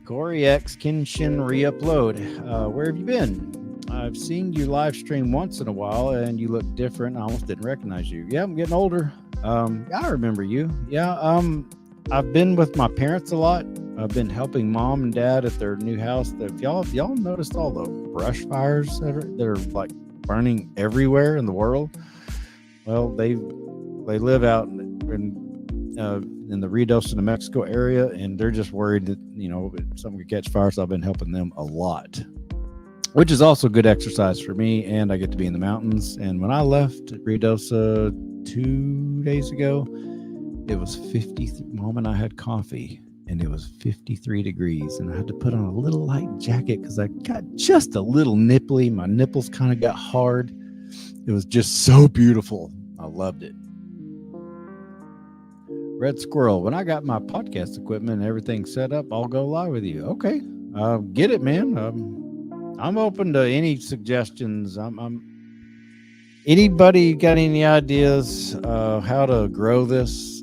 Corey X Kenshin re-upload. Where have you been? I've seen you live stream once in a while and you look different. I almost didn't recognize you. Yeah, I'm getting older. I remember you. Yeah. I've been with my parents a lot. I've been helping mom and dad at their new house. If y'all noticed all the brush fires that are like burning everywhere in the world. Well, they live out in the Ruidoso, New Mexico area, and they're just worried that, something could catch fire. So I've been helping them a lot, which is also good exercise for me. And I get to be in the mountains. And when I left Ruidoso 2 days ago, it was 50. Mom and I had coffee, and it was 53 degrees. And I had to put on a little light jacket because I got just a little nipply. My nipples kind of got hard. It was just so beautiful. I loved it. Red Squirrel, when I got my podcast equipment and everything set up, I'll go live with you. Okay. Get it, man. I'm open to any suggestions. Anybody got any ideas how to grow this?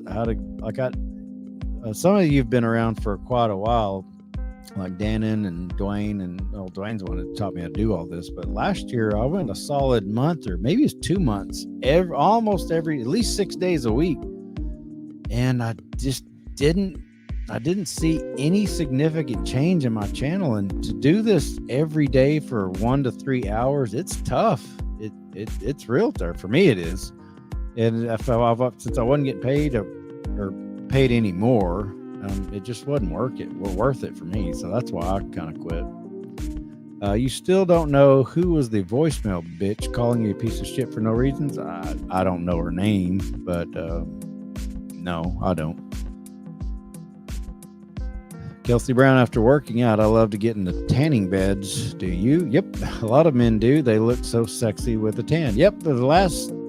Some of you've been around for quite a while, like Dannon and Dwayne, and Dwayne's the one that taught me how to do all this. But last year I went a solid month, or maybe it's 2 months, almost at least 6 days a week, and I just didn't see any significant change in my channel. And to do this every day for 1 to 3 hours, it's tough. It's real tough for me. It is. And since I wasn't getting paid or paid anymore, it just wasn't worth it for me. So that's why I kind of quit. You still don't know who was the voicemail bitch calling you a piece of shit for no reasons. I don't know her name, but no, I don't. Kelsey Brown, after working out, I love to get in the tanning beds. Do you? Yep. A lot of men do. They look so sexy with a tan. Yep.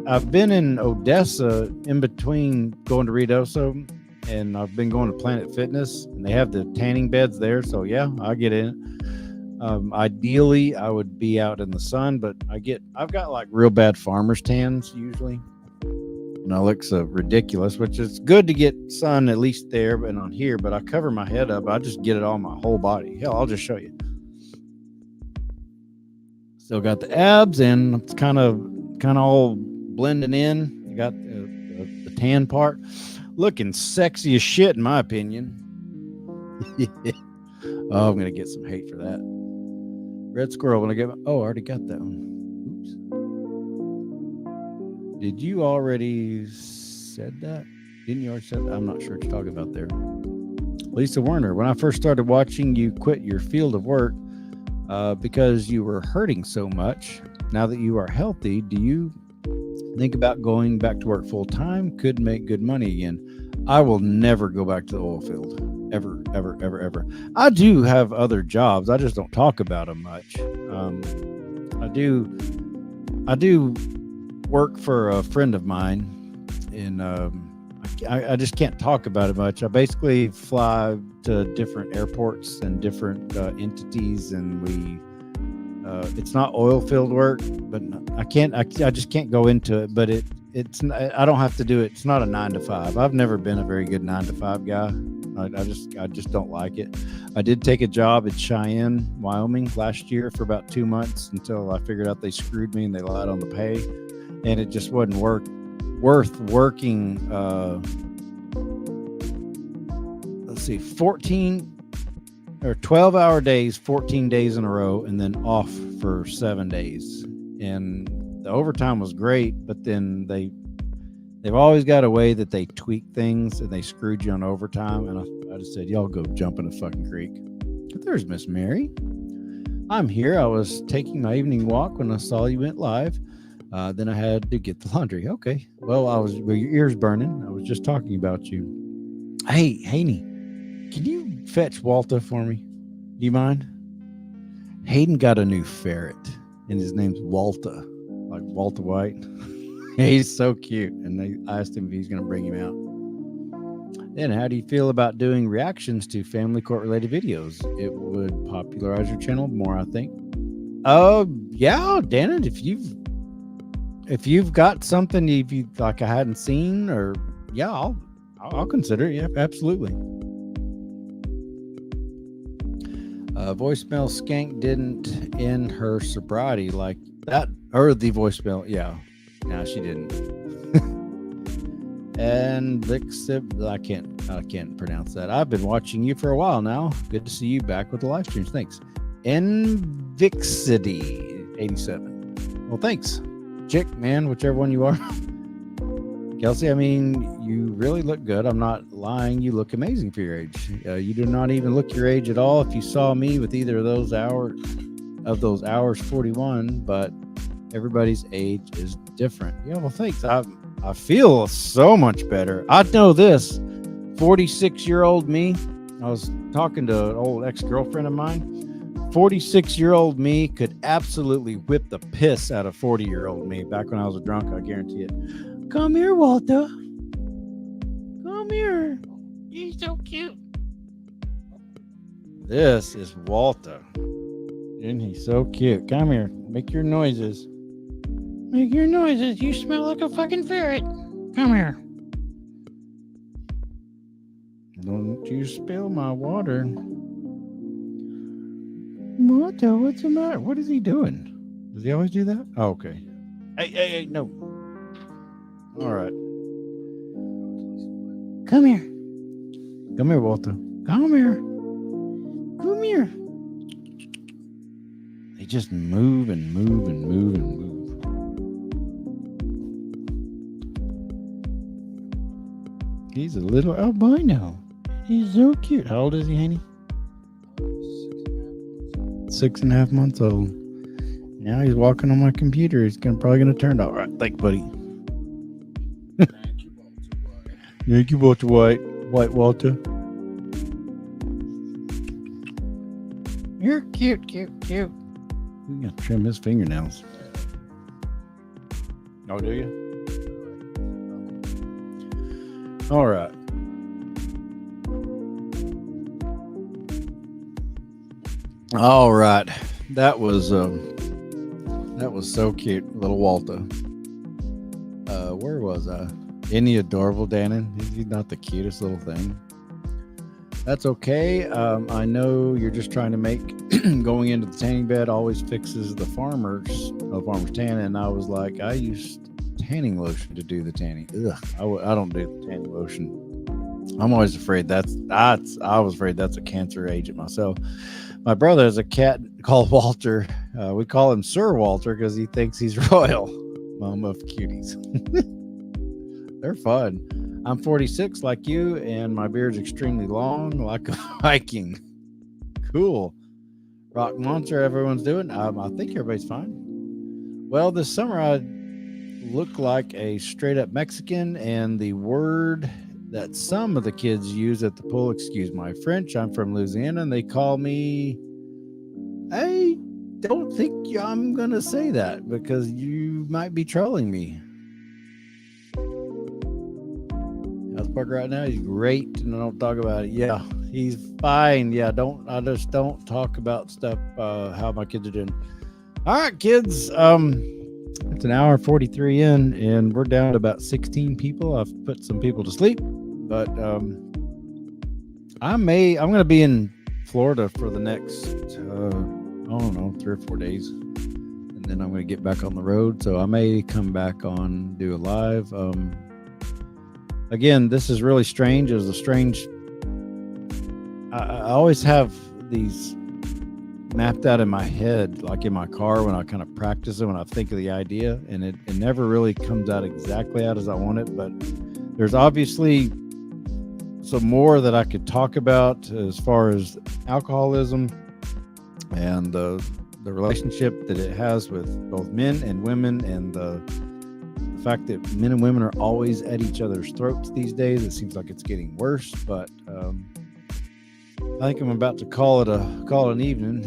I've been in Odessa in between going to Ruidoso, and I've been going to Planet Fitness, and they have the tanning beds there. So yeah, I get in. Ideally I would be out in the sun, but I've got like real bad farmer's tans usually. And I look so ridiculous, which is good to get sun at least there, but on here. But I cover my head up. I just get it on my whole body. Hell, I'll just show you. Still got the abs, and it's kind of all blending in. I got the tan part, looking sexy as shit in my opinion. Oh, I'm gonna get some hate for that. Red Squirrel. I already got that one. Did you already said that? Didn't you already said that? I'm not sure what you're talking about there. Lisa Werner, when I first started watching you quit your field of work because you were hurting so much. Now that you are healthy, do you think about going back to work full time? Could make good money again. I will never go back to the oil field. Ever, ever, ever, ever. I do have other jobs. I just don't talk about them much. I do work for a friend of mine, and I just can't talk about it much. I basically fly to different airports and different entities, and it's not oil field work, but I just can't go into it. But I don't have to do it. It's not a 9 to 5. I've never been a very good 9 to 5 guy. I just don't like it. I did take a job in Cheyenne, Wyoming last year for about 2 months until I figured out they screwed me and they lied on the pay. And it just wasn't worth working. 14 or 12-hour days, 14 days in a row, and then off for 7 days. And the overtime was great, but then they've always got a way that they tweak things, and they screwed you on overtime. And I just said, y'all go jump in a fucking creek. But there's Miss Mary. I'm here. I was taking my evening walk when I saw you went live. Then I had to get the laundry. Okay. Well, your ears burning. I was just talking about you. Hey, Haney, can you fetch Walter for me? Do you mind? Hayden got a new ferret, and his name's Walter, like Walter White. He's so cute. And I asked him if he's going to bring him out. Then, how do you feel about doing reactions to family court related videos? It would popularize your channel more, I think. Yeah, Dan, if you've got something you like I hadn't seen, or yeah, I'll consider it. Yeah, absolutely. Voicemail skank didn't end her sobriety like that, or the voicemail. Yeah, no, she didn't. And Vixib, I can't pronounce that. I've been watching you for a while now. Good to see you back with the live streams. Thanks. Nvixity 87. Well, thanks, chick, man, whichever one you are. Kelsey, I mean, you really look good. I'm not lying. You look amazing for your age. You do not even look your age at all. If you saw me with either of those hours 41, but everybody's age is different. Yeah, well, thanks. I feel so much better. I know this 46-year-old me. I was talking to an old ex-girlfriend of mine. 46-year-old me could absolutely whip the piss out of 40-year-old me back when I was a drunk. I guarantee it. Come here, Walter. Come here. He's so cute. This is Walter. Isn't he so cute? Come here. Make your noises. Make your noises. You smell like a fucking ferret. Come here. Don't you spill my water. Walter, what's the matter? What is he doing? Does he always do that? Oh, okay. Hey, no. All right. Come here. Come here, Walter. Come here. Come here. They just move and move and move and move. He's a little albino. He's so cute. How old is he, Haney? 6.5 months old. Now he's walking on my computer. He's probably gonna turn out. All right. Thank you, buddy. Thank you, Walter White. White Walter. You're cute. We gotta trim his fingernails. Oh, do you? All right. All right. That was so cute, little Walter. Where was I? Isn't he adorable, Dannon? He's not the cutest little thing. That's okay. I know you're just trying to make going into the tanning bed always fixes the farmer's tan, and I was like, I used tanning lotion to do the tanning. Ugh, I don't do the tanning lotion. I'm always afraid I was afraid that's a cancer agent myself. My brother has a cat called Walter. We call him Sir Walter because he thinks he's royal. Mom of cuties. They're fun. I'm 46 like you, and my beard's extremely long like a Viking. Cool. Rock Monster, everyone's doing. I think everybody's fine. Well, this summer I look like a straight up Mexican, and the word that some of the kids use at the pool, excuse my French, I'm from Louisiana, and they call me, I don't think I'm going to say that because you might be trolling me. How's Parker right now? He's great, and I don't talk about it. Yeah, he's fine. Yeah, I just don't talk about stuff, how my kids are doing. All right, kids. It's an hour 43 in, and we're down to about 16 people. I've put some people to sleep, but I'm going to be in Florida for the next, I don't know, 3 or 4 days, and then I'm going to get back on the road. So I may come back on, do a live. Again, this is really strange. It was a strange. I always have these mapped out in my head, like in my car when I kind of practice it, when I think of the idea, and it never really comes out exactly out as I want it. But there's obviously some more that I could talk about as far as alcoholism and the relationship that it has with both men and women, and the fact that men and women are always at each other's throats these days. It seems like it's getting worse, but I think I'm about to call it an evening.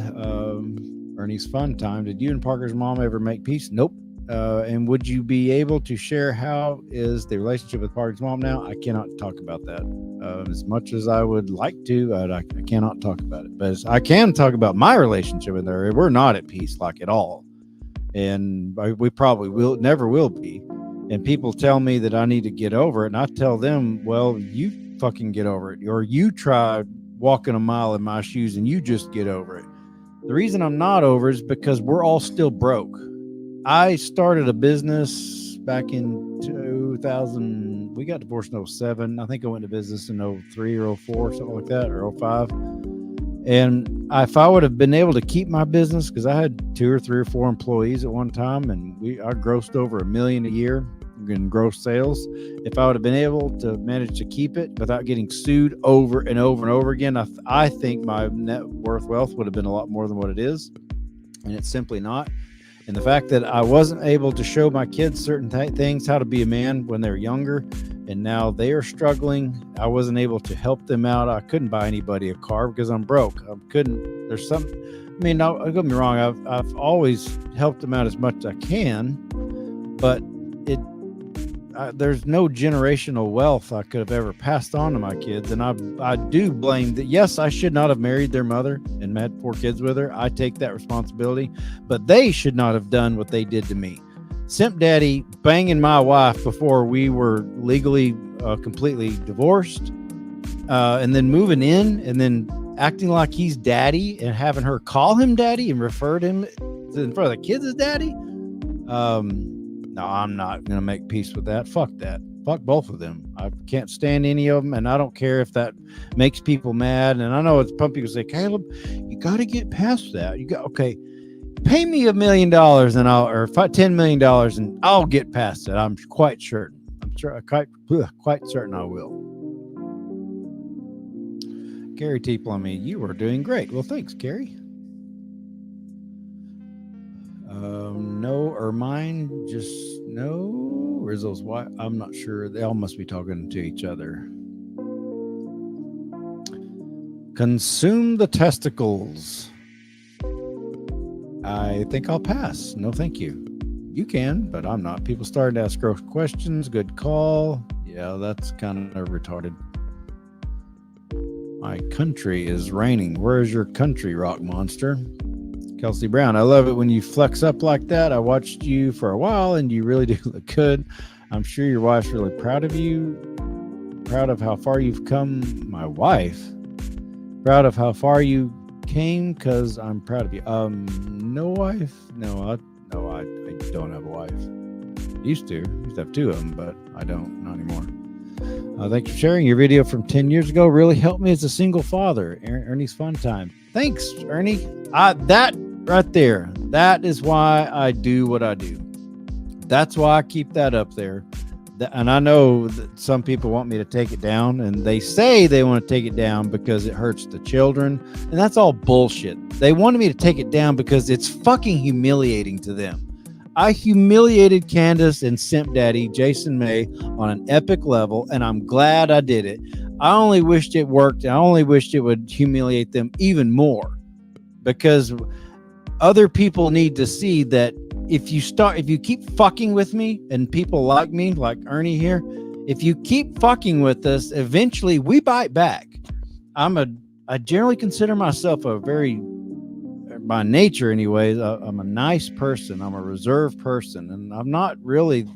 Ernie's fun time. Did you and Parker's mom ever make peace? Nope. And would you be able to share how is the relationship with Party's mom now? I cannot talk about that. As much as I would like to, I cannot talk about it. But I can talk about my relationship with her. We're not at peace, like, at all. And we probably never will be. And people tell me that I need to get over it. And I tell them, well, you fucking get over it. Or you try walking a mile in my shoes and you just get over it. The reason I'm not over is because we're all still broke. I started a business back in 2000. We got divorced in 07. I think I went to business in 03 or 04, something like that, or 05. And if I would have been able to keep my business, because I had 2 or 3 or 4 employees at one time, and I grossed over $1 million a year in gross sales. If I would have been able to manage to keep it without getting sued over and over and over again, I think my net worth wealth would have been a lot more than what it is. And it's simply not. And the fact that I wasn't able to show my kids certain things, how to be a man when they're younger, and now they are struggling. I wasn't able to help them out. I couldn't buy anybody a car because I'm broke. I couldn't. There's some. I mean, don't get me wrong. I've always helped them out as much as I can, but there's no generational wealth I could have ever passed on to my kids. And I do blame that. Yes, I should not have married their mother and had 4 kids with her. I take that responsibility, but they should not have done what they did to me. Simp Daddy banging my wife before we were legally completely divorced, and then moving in and then acting like he's daddy and having her call him daddy and refer to him in front of the kids as daddy. No, I'm not going to make peace with that. Fuck that. Fuck both of them. I can't stand any of them, and I don't care if that makes people mad. And I know it's some people say, Caleb, you got to get past that. Okay, pay me $1 million and or $10 million and I'll get past it. I'm quite certain. Quite certain I will. Gary T. Plummy, you are doing great. Well, thanks, Gary. No, or mine, just no. Rizzo's wife, I'm not sure. They all must be talking to each other. Consume the testicles. I think I'll pass. No, thank you. You can, but I'm not. People starting to ask gross questions. Good call. Yeah, that's kind of retarded. My country is raining. Where's your country, rock monster? Kelsey Brown, I love it when you flex up like that. I watched you for a while and you really do look good. I'm sure your wife's really proud of you. Proud of how far you've come. My wife? Proud of how far you came, because I'm proud of you. No wife? No, I don't have a wife. Used to have 2 of them, but I don't, not anymore. Thanks for sharing. Your video from 10 years ago really helped me as a single father. Ernie's Fun Time. Thanks, Ernie. That right there, that is why I do what I do. That's why I keep that up there. And I know that some people want me to take it down, and they say they want to take it down because it hurts the children. And that's all bullshit. They wanted me to take it down because it's fucking humiliating to them. I humiliated Candace and Simp Daddy, Jason May, on an epic level, and I'm glad I did it. I only wished it worked. I only wished it would humiliate them even more, because other people need to see that if you keep fucking with me, and people like me, like Ernie here, if you keep fucking with us, eventually we bite back. I generally consider myself by nature anyways, I'm a nice person. I'm a reserved person, and I'm not really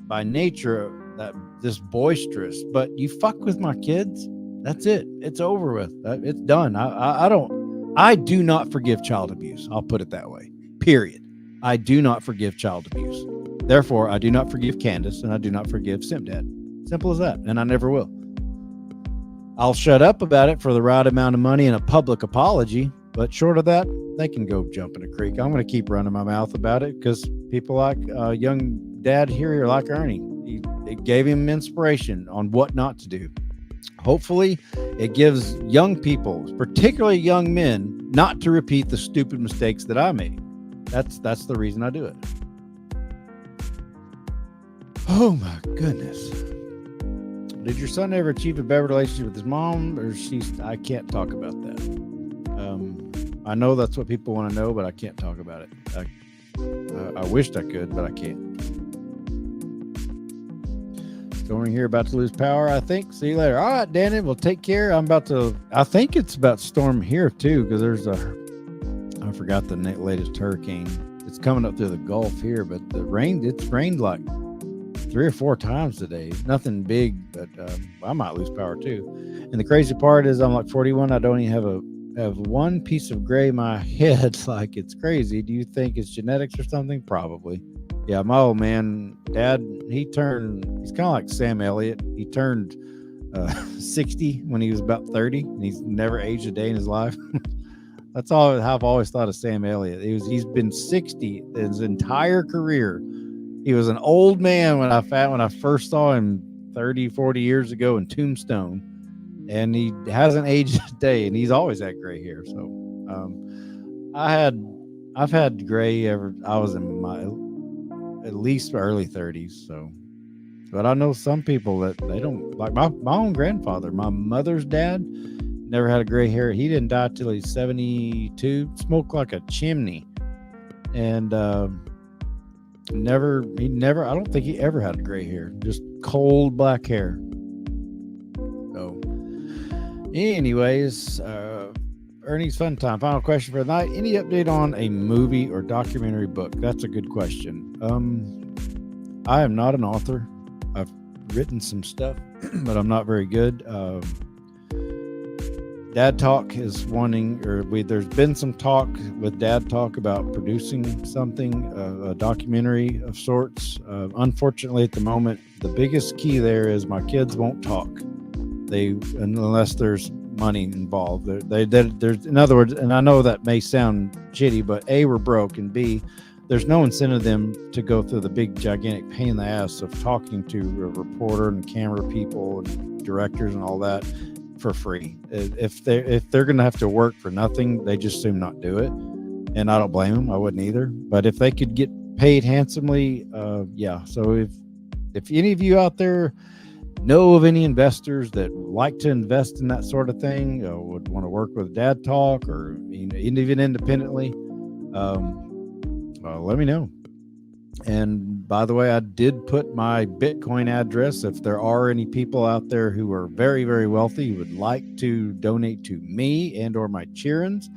by nature this boisterous, but you fuck with my kids, that's it. It's over with. It's done. I do not forgive child abuse. I'll put it that way. Period. I do not forgive child abuse. Therefore, I do not forgive Candace, and I do not forgive Simp Dad. Simple as that. And I never will. I'll shut up about it for the right amount of money and a public apology. But short of that, they can go jump in a creek. I'm going to keep running my mouth about it because people like young dad here like Ernie. It gave him inspiration on what not to do. Hopefully, it gives young people, particularly young men, not to repeat the stupid mistakes that I made. That's the reason I do it. Oh my goodness. Did your son ever achieve a better relationship with his mom, or I can't talk about that. I know that's what people want to know, but I can't talk about it. I wished I could, but I can't. Storming here, about to lose power, I think. See you later. All right, Danny, well, take care. I think it's about to storm here too, because I forgot the latest hurricane. It's coming up through the Gulf here, but it's rained like 3 or 4 times today. Nothing big, but I might lose power too. And the crazy part is I'm like 41. I don't even have one piece of gray in my head. Like, it's crazy. Do you think it's genetics or something? Probably. Yeah, my old man, Dad, he's kind of like Sam Elliott. He turned 60 when he was about 30, and he's never aged a day in his life. That's all I've always thought of Sam Elliott. He's been 60 his entire career. He was an old man when I first saw him 30, 40 years ago in Tombstone, and he hasn't aged a day, and he's always had gray hair. So I've had gray ever. I was in my at least early 30s. So, but I know some people that they don't, like my own grandfather, my mother's dad, never had a gray hair. He didn't die till he's 72, smoked like a chimney, and I don't think he ever had gray hair, just cold black hair. So anyways, Ernie's Fun Time. Final question for the night. Any update on a movie or documentary book? That's a good question. I am not an author. I've written some stuff, but I'm not very good. Dad Talk is there's been some talk with Dad Talk about producing something, a documentary of sorts. Unfortunately, at the moment, the biggest key there is my kids won't talk. Unless there's money involved. There's, in other words, and I know that may sound shitty, but A, we're broke, and B, there's no incentive them to go through the big gigantic pain in the ass of talking to a reporter and camera people and directors and all that for free. If they're going to have to work for nothing, they just soon not do it. And I don't blame them. I wouldn't either. But if they could get paid handsomely, yeah. So if any of you out there know of any investors that like to invest in that sort of thing, would want to work with Dad Talk, or even independently, let me know. And by the way, I did put my Bitcoin address. If there are any people out there who are very, very wealthy who would like to donate to me and or my Cheerins,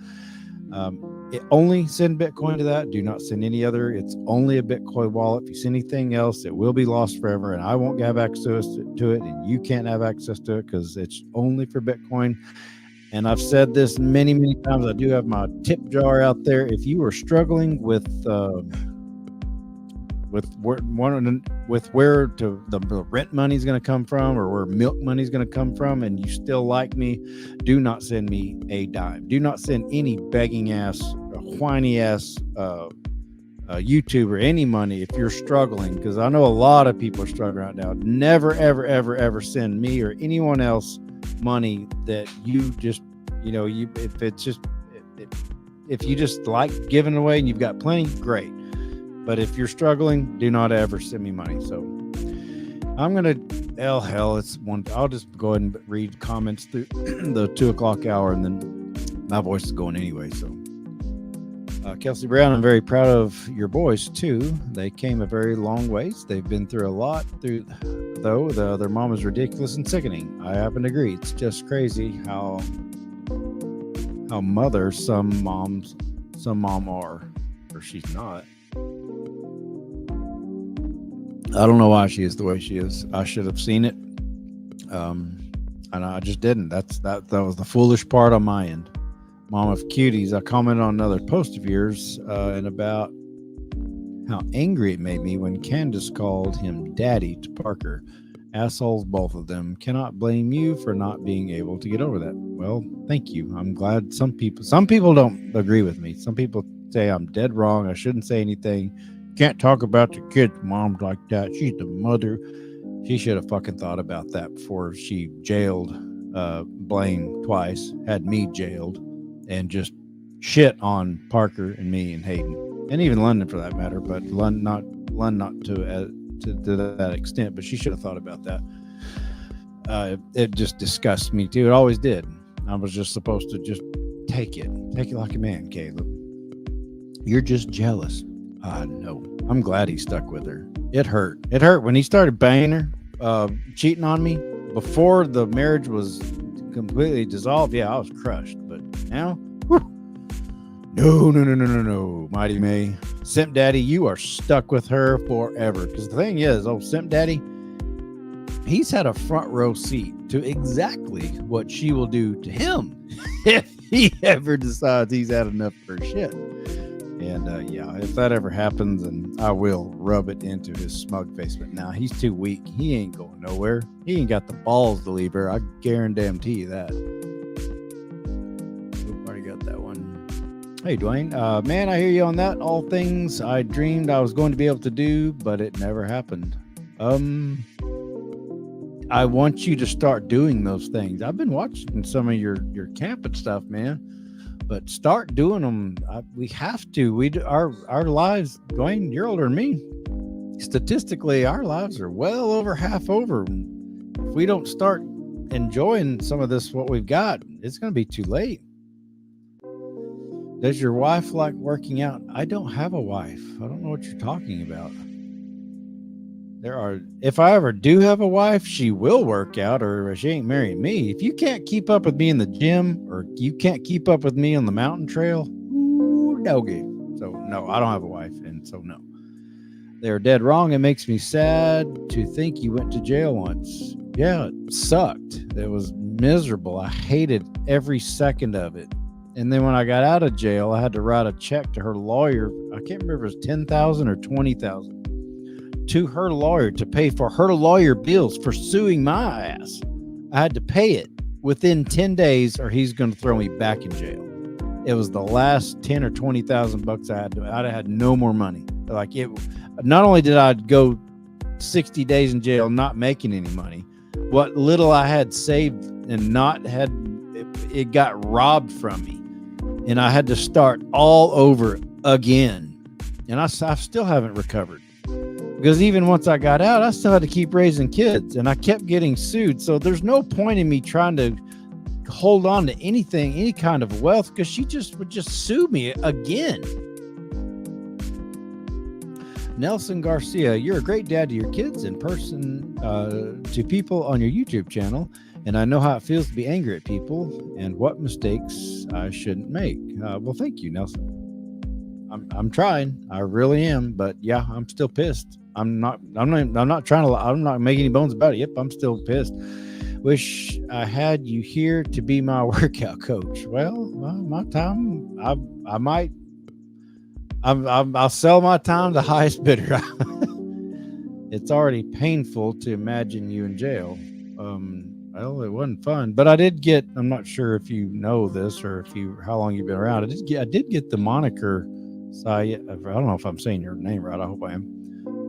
only send Bitcoin to that. Do not send any other. It's only a Bitcoin wallet. If you send anything else, it will be lost forever, and I won't have access to it, and you can't have access to it because it's only for Bitcoin. And I've said this many, many times. I do have my tip jar out there. If you are struggling with where the rent money is going to come from, or where milk money is going to come from, and you still like me, do not send me a dime. Do not send any begging ass, whiny ass YouTuber any money if you're struggling, because I know a lot of people are struggling right now. Never, ever, ever, ever send me or anyone else money that you just, if you just like giving away and you've got plenty, great. But if you're struggling, do not ever send me money. So I'm going to, I'll just go ahead and read comments through the 2:00 hour, and then my voice is going anyway. So Kelsey Brown, I'm very proud of your boys too. They came a very long ways. They've been through a lot though their mom is ridiculous and sickening. I happen to agree. It's just crazy how mother some mom are, or she's not. I don't know why she is the way she is. I should have seen it, and I just didn't. That was the foolish part on my end. Mom of Cuties, I commented on another post of yours and about how angry it made me when Candace called him daddy to Parker. Assholes, both of them. Cannot blame you for not being able to get over that. Well, thank you. I'm glad some people don't agree with me. Some people say I'm dead wrong. I shouldn't say anything. Can't talk about your kids' mom like that. She's the mother. She should have fucking thought about that before she jailed Blaine twice, had me jailed, and just shit on Parker and me and Hayden, and even London for that matter. But London not to that extent. But she should have thought about that. It just disgusts me too. It always did. I was just supposed to just take it like a man, Caleb. You're just jealous. No, I'm glad he stuck with her. It hurt. It hurt when he started banging her, cheating on me before the marriage was completely dissolved. Yeah, I was crushed. But now, whew, no, Mighty May. Simp Daddy, you are stuck with her forever. Because the thing is, Simp Daddy, he's had a front row seat to exactly what she will do to him if he ever decides he's had enough of her shit. And yeah, if that ever happens, then I will rub it into his smug face. But now he's too weak. He ain't going nowhere. He ain't got the balls to leave her. I guarantee you that. Oop, already got that one. Hey, Dwayne. Man, I hear you on that. All things I dreamed I was going to be able to do, but it never happened. I want you to start doing those things. I've been watching some of your camping stuff, man. But start doing them. We have to. Our lives, Dwayne, you're older than me. Statistically, our lives are well over half over. If we don't start enjoying some of this, what we've got, it's going to be too late. Does your wife like working out? I don't have a wife. I don't know what you're talking about. If I ever do have a wife, she will work out, or she ain't marrying me. If you can't keep up with me in the gym, or you can't keep up with me on the mountain trail, ooh, doggy. So no, I don't have a wife, and so no. They're dead wrong. It makes me sad to think you went to jail once. Yeah, it sucked. It was miserable. I hated every second of it. And then when I got out of jail, I had to write a check to her lawyer. I can't remember if it was $10,000 or $20,000. To her lawyer to pay for her lawyer bills for suing my ass. I had to pay it within 10 days or he's going to throw me back in jail. It was the last 10 or 20,000 bucks I had. I had no more money. Like it, not only did I go 60 days in jail, not making any money, what little I had saved and not had, it got robbed from me. And I had to start all over again. And I still haven't recovered. Because even once I got out, I still had to keep raising kids and I kept getting sued. So there's no point in me trying to hold on to anything, any kind of wealth, because she would just sue me again. Nelson Garcia, you're a great dad to your kids in person, to people on your YouTube channel. And I know how it feels to be angry at people and what mistakes I shouldn't make. Well, thank you, Nelson. I'm trying. I really am. But yeah, I'm still pissed. I'm not making any bones about it. Yep, I'm still pissed. Wish I had you here to be my workout coach. Well, my time, I'll sell my time to the highest bidder. It's already painful to imagine you in jail. Well, it wasn't fun, but I did get, I'm not sure if you know this or how long you've been around. I did get the moniker. I don't know if I'm saying your name right. I hope I am.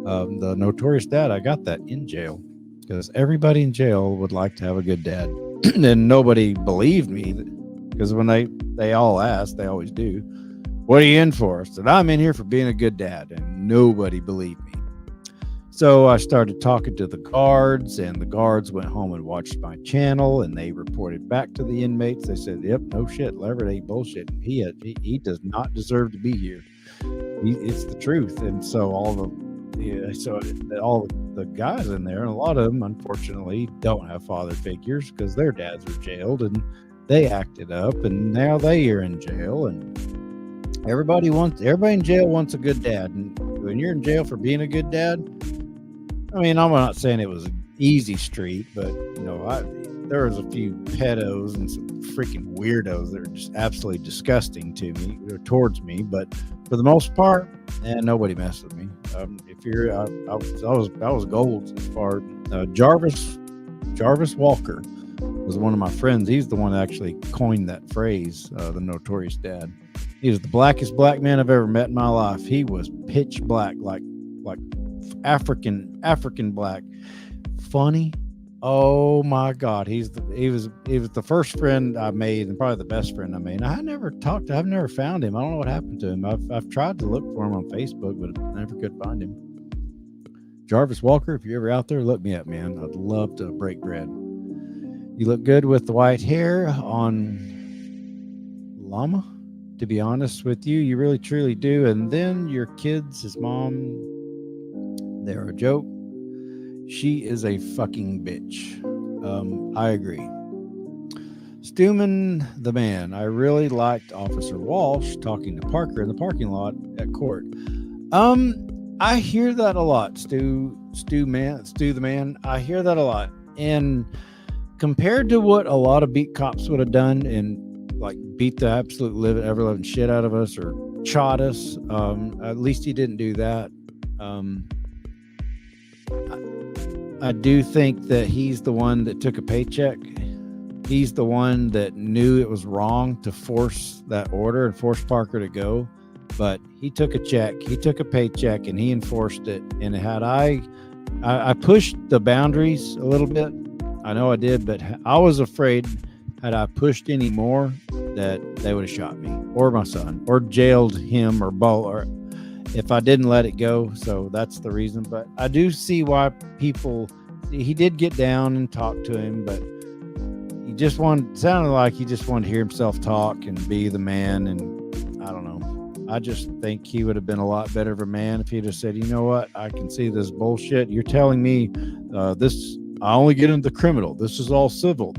The Notorious Dad, I got that in jail because everybody in jail would like to have a good dad. And nobody believed me because when they all asked, they always do, what are you in for? I said, I'm in here for being a good dad. And nobody believed me. So I started talking to the guards, and the guards went home and watched my channel, and they reported back to the inmates. They said, yep, no shit, Leverett ain't bullshit. He does not deserve to be here. It's the truth. And so all the guys in there, and a lot of them, unfortunately, don't have father figures because their dads were jailed and they acted up, and now they are in jail. And everybody in jail wants a good dad. And when you're in jail for being a good dad, I mean, I'm not saying it was an easy street, but there was a few pedos and some freaking weirdos that are just absolutely disgusting to me or towards me. But for the most part, nobody messed with me. I was gold as far. Jarvis Walker was one of my friends. He's the one that actually coined that phrase, the Notorious Dad. He was the blackest black man I've ever met in my life. He was pitch black, like African black. Funny. Oh my God. He was the first friend I made and probably the best friend I made. And I've never found him. I don't know what happened to him. I've tried to look for him on Facebook, but I never could find him. Jarvis Walker, if you're ever out there, look me up, man. I'd love to break bread. You look good with the white hair on llama. To be honest with you, you really truly do. And then your kids, his mom, they're a joke. She is a fucking bitch. I agree. Stuman the man. I really liked Officer Walsh talking to Parker in the parking lot at court. I hear that a lot, Stu the man. I hear that a lot. And compared to what a lot of beat cops would have done and like beat the absolute ever living shit out of us or shot us, at least he didn't do that. I do think that he's the one that took a paycheck. He's the one that knew it was wrong to force that order and force Parker to go. But he took a check, he took a paycheck, and he enforced it. And had I pushed the boundaries a little bit. I know I did, but I was afraid had I pushed any more that they would have shot me or my son or jailed him or both, or if I didn't let it go. So that's the reason. But I do see why people. He did get down and talk to him, but sounded like he just wanted to hear himself talk and be the man. And I don't know. I just think he would have been a lot better of a man if he'd have said, you know what, I can see this bullshit. You're telling me this, I only get into the criminal. This is all civil.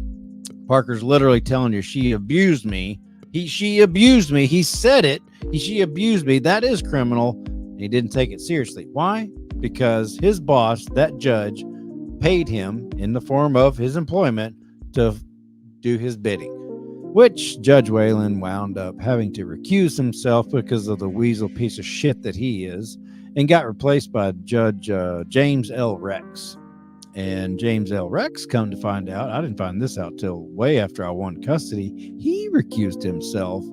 Parker's literally telling you she abused me. She abused me. He said it. She abused me. That is criminal. He didn't take it seriously. Why? Because his boss, that judge, paid him in the form of his employment to do his bidding, which Judge Whalen wound up having to recuse himself because of the weasel piece of shit that he is, and got replaced by Judge James L. Rex. And James L. Rex, come to find out, I didn't find this out till way after I won custody, he recused himself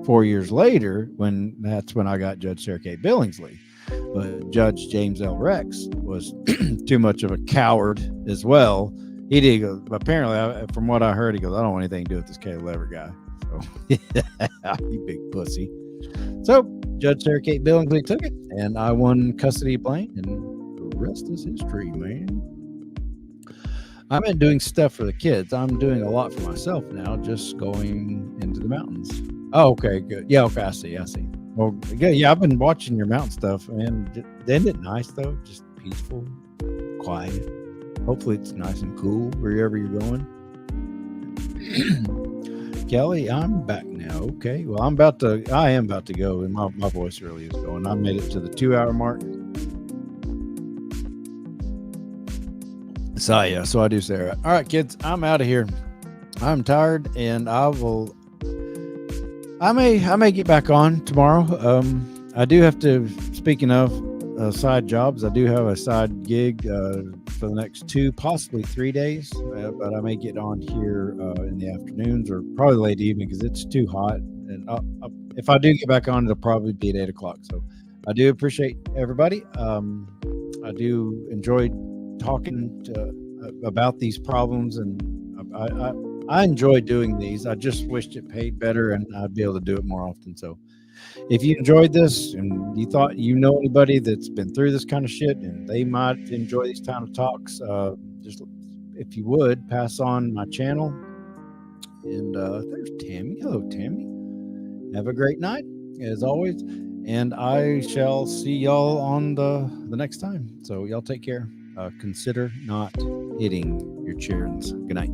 4 years later that's when I got Judge Sarah K. Billingsley. But Judge James L. Rex was too much of a coward as well. He did go, apparently, from what I heard, he goes, I don't want anything to do with this Caleb Leverett guy. So, you big pussy. So, Judge Sarah Kate Billingsley took it, and I won custody of Blaine, and the rest is history, man. I'm not doing stuff for the kids. I'm doing a lot for myself now, just going into the mountains. Oh, okay, good. Yeah, okay, I see. Well, yeah, I've been watching your mountain stuff, man. Isn't it nice, though? Just peaceful, quiet. Hopefully it's nice and cool wherever you're going. Kelly, I'm back now. Okay. Well, I am about to go, and my voice really is going. I made it to the 2-hour mark. So yeah, so I do say that. All right, kids, I'm out of here. I'm tired, and I may get back on tomorrow. I do have to, speaking of side jobs, I do have a side gig for the next 2, possibly 3 days, but I may get on here in the afternoons or probably late evening because it's too hot. And if I do get back on, it'll probably be at 8 o'clock. So I do appreciate everybody. I do enjoy talking about these problems, and I enjoy doing these. I just wished it paid better and I'd be able to do it more often. So if you enjoyed this and you thought you know anybody that's been through this kind of shit and they might enjoy these kind of talks, just if you would pass on my channel. And there's Tammy. Hello, Tammy. Have a great night as always, and I shall see y'all on the next time. So y'all take care. Consider not hitting your children. Good night.